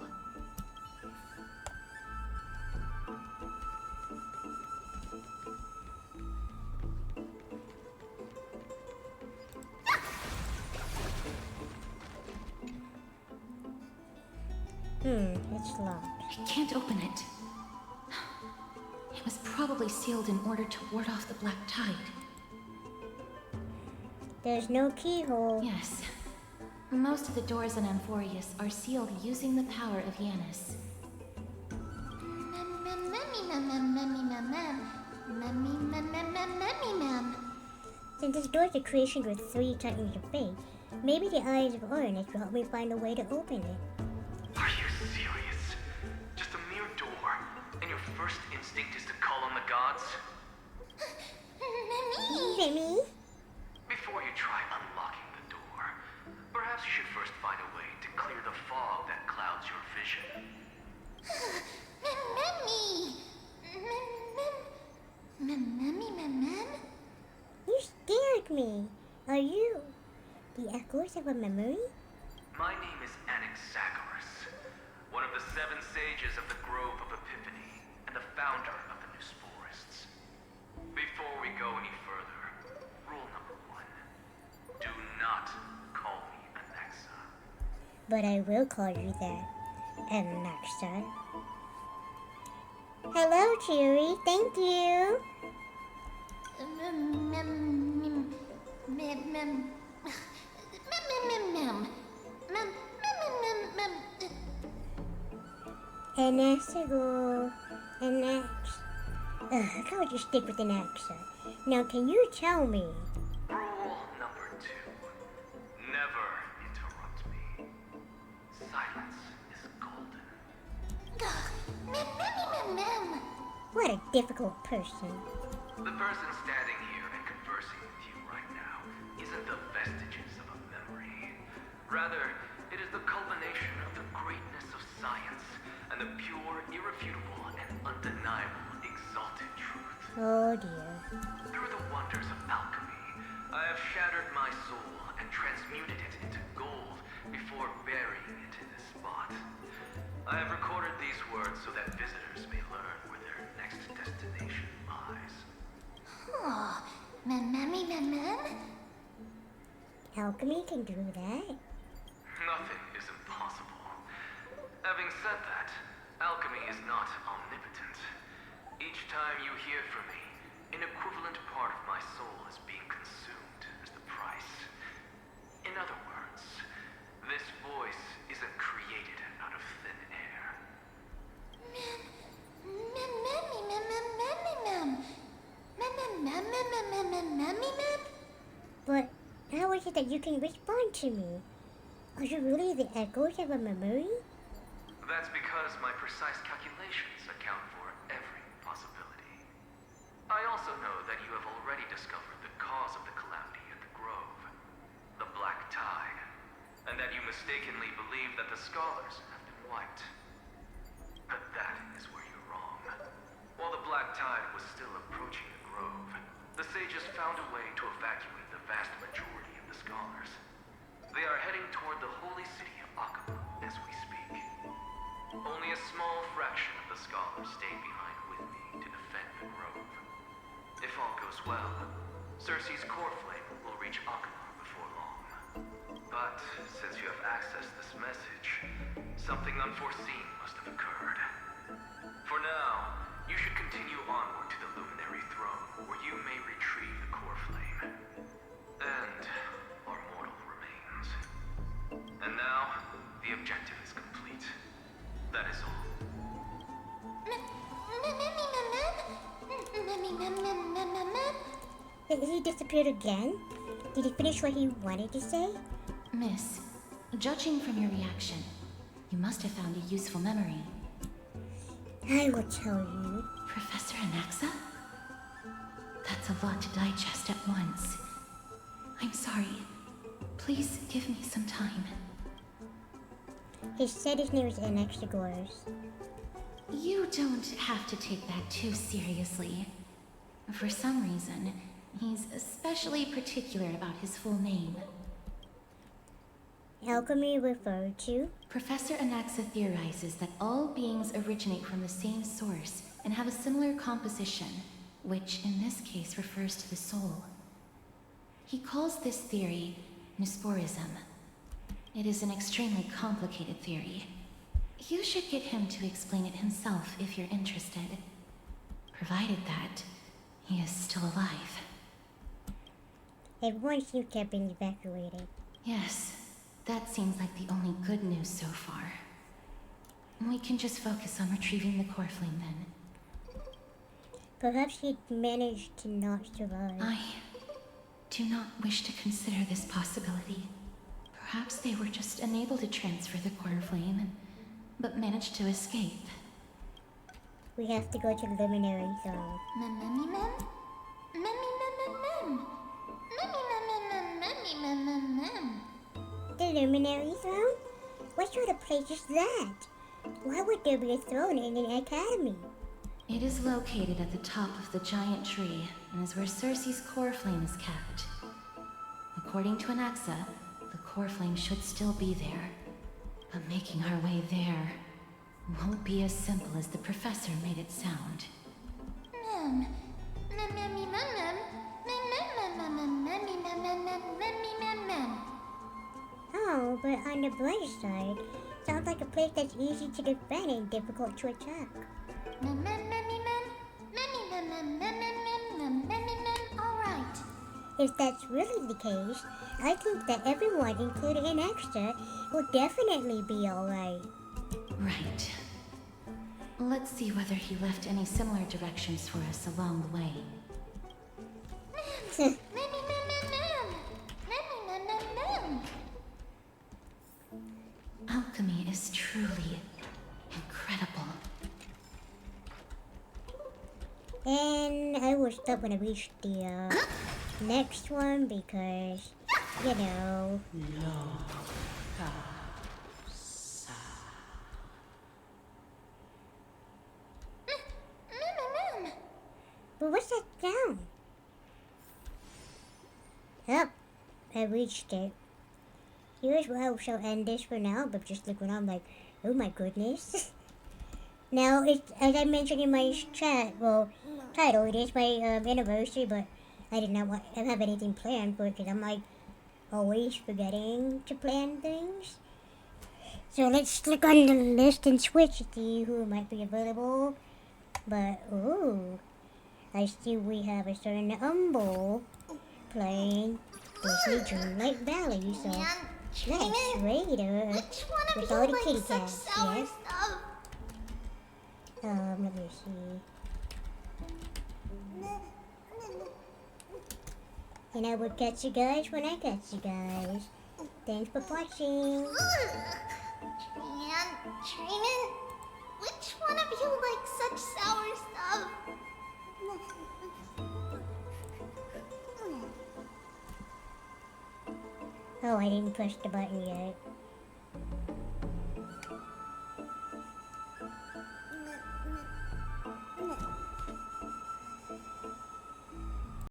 It's locked. I can't open it. It was probably sealed in order to ward off the black tide. There's no keyhole. Yes. Most of the doors in Amphorius are sealed using the power of Yanis. Since this door's a creation with 3 titans of fate, maybe the eyes of Uranus will help me find a way to open it. Are you serious? Just a mere door, and your first instinct is to call on the gods? Memmy? Before you try unlocking the door, perhaps you should first find a way to clear the fog that clouds your vision. You scared me. Are you the echoes of a memory? My name is Anaxagoras, one of the 7 sages of the Grove of Epiphany, and the founder of the New Forests. Before we go any further, rule number 1. Do not call me Anaxa. But I will call you that, Anaxa. Hello, Cheery. Thank you. Anaxago. I can't just stick with Anaxa. Now, can you tell me? Rule number 2. Never interrupt me. Silence is golden. What a difficult person. The person standing here and conversing with you right now isn't the vestiges of a memory. Rather, it is the culmination of the greatness of science and the pure, irrefutable, and undeniable exalted truth. Oh dear. Through the wonders of alchemy, I have shattered my soul and transmuted it into gold before burying it in this spot. I have recorded these words so that visitors may learn where their next destination lies. Oh, Alchemy can do that. Nothing is impossible. Having said that, alchemy is not omnipotent. Each time you hear from me, an equivalent part of my soul is being consumed as the price. In other words, this voice isn't created out of thin air. But how is it that you can respond to me? Are you really the echoes of a memory? That's because my precise calculations account for every possibility. I also know that you have already discovered the cause of the calamity at the Grove, the Black Tide, and that you mistakenly believe that the Scholars have been wiped. But that is where you're wrong. While the Black Tide was still approaching the Grove, the sages found a way to evacuate the vast majority of the Scholars. They are heading toward the holy city of Akama as we speak. Only a small fraction of the Scholars stayed behind with me to defend the Grove. If all goes well, Cersei's core flame will reach Akama before long. But since you have accessed this message, something unforeseen must have occurred. For now, you should continue onward to the Luminary Throne, where you may retrieve the core flame. And our mortal remains. And now, the objective is complete. That is all. He disappeared again? Did he finish what he wanted to say? Miss, judging from your reaction, you must have found a useful memory. I will tell you. Professor Anaxa? That's a lot to digest at once. I'm sorry. Please give me some time. He said his name was Anaxagoras. You don't have to take that too seriously. For some reason, he's especially particular about his full name. Alchemy referred to? Professor Anaxa theorizes that all beings originate from the same source and have a similar composition, which in this case refers to the soul. He calls this theory Nusporism. It is an extremely complicated theory. You should get him to explain it himself if you're interested, provided that he is still alive. Everyone seems to have been evacuated. Yes, that seems like the only good news so far. We can just focus on retrieving the core flame then. Perhaps he managed to not survive. I do not wish to consider this possibility. Perhaps they were just unable to transfer the core flame, but managed to escape. We have to go to the Luminary Zone. The Luminary Zone? What sort of place is that? Why would there be a throne in an academy? It is located at the top of the giant tree, and is where Cersei's core flame is kept. According to Anaxa, the core flame should still be there. But making our way there won't be as simple as the professor made it sound. Oh, but on the bright side, sounds like a place that's easy to defend and difficult to attack. Alright. If that's really the case, I think that everyone, including an extra, will definitely be alright. Right. Let's see whether he left any similar directions for us along the way. Alchemy is truly incredible. And I will stop when I reach the next one because, you know. But what's that sound? Yep, I reached it. here's where I shall end this for now, but just look around like, oh my goodness. Now, it's, as I mentioned in my chat, well, title, it is my anniversary, but I did not have anything planned for it, because I'm like, always forgetting to plan things. So let's click on the list and switch to see who might be available. But, ooh, I see we have a certain Umble playing Disney Dreamlight Valley, so let's raid her with all the kitty cats, yes? Let me see. And I will catch you guys when I catch you guys. Thanks for watching. Man, Trinan, which one of you likes such sour stuff? Oh, I didn't push the button yet.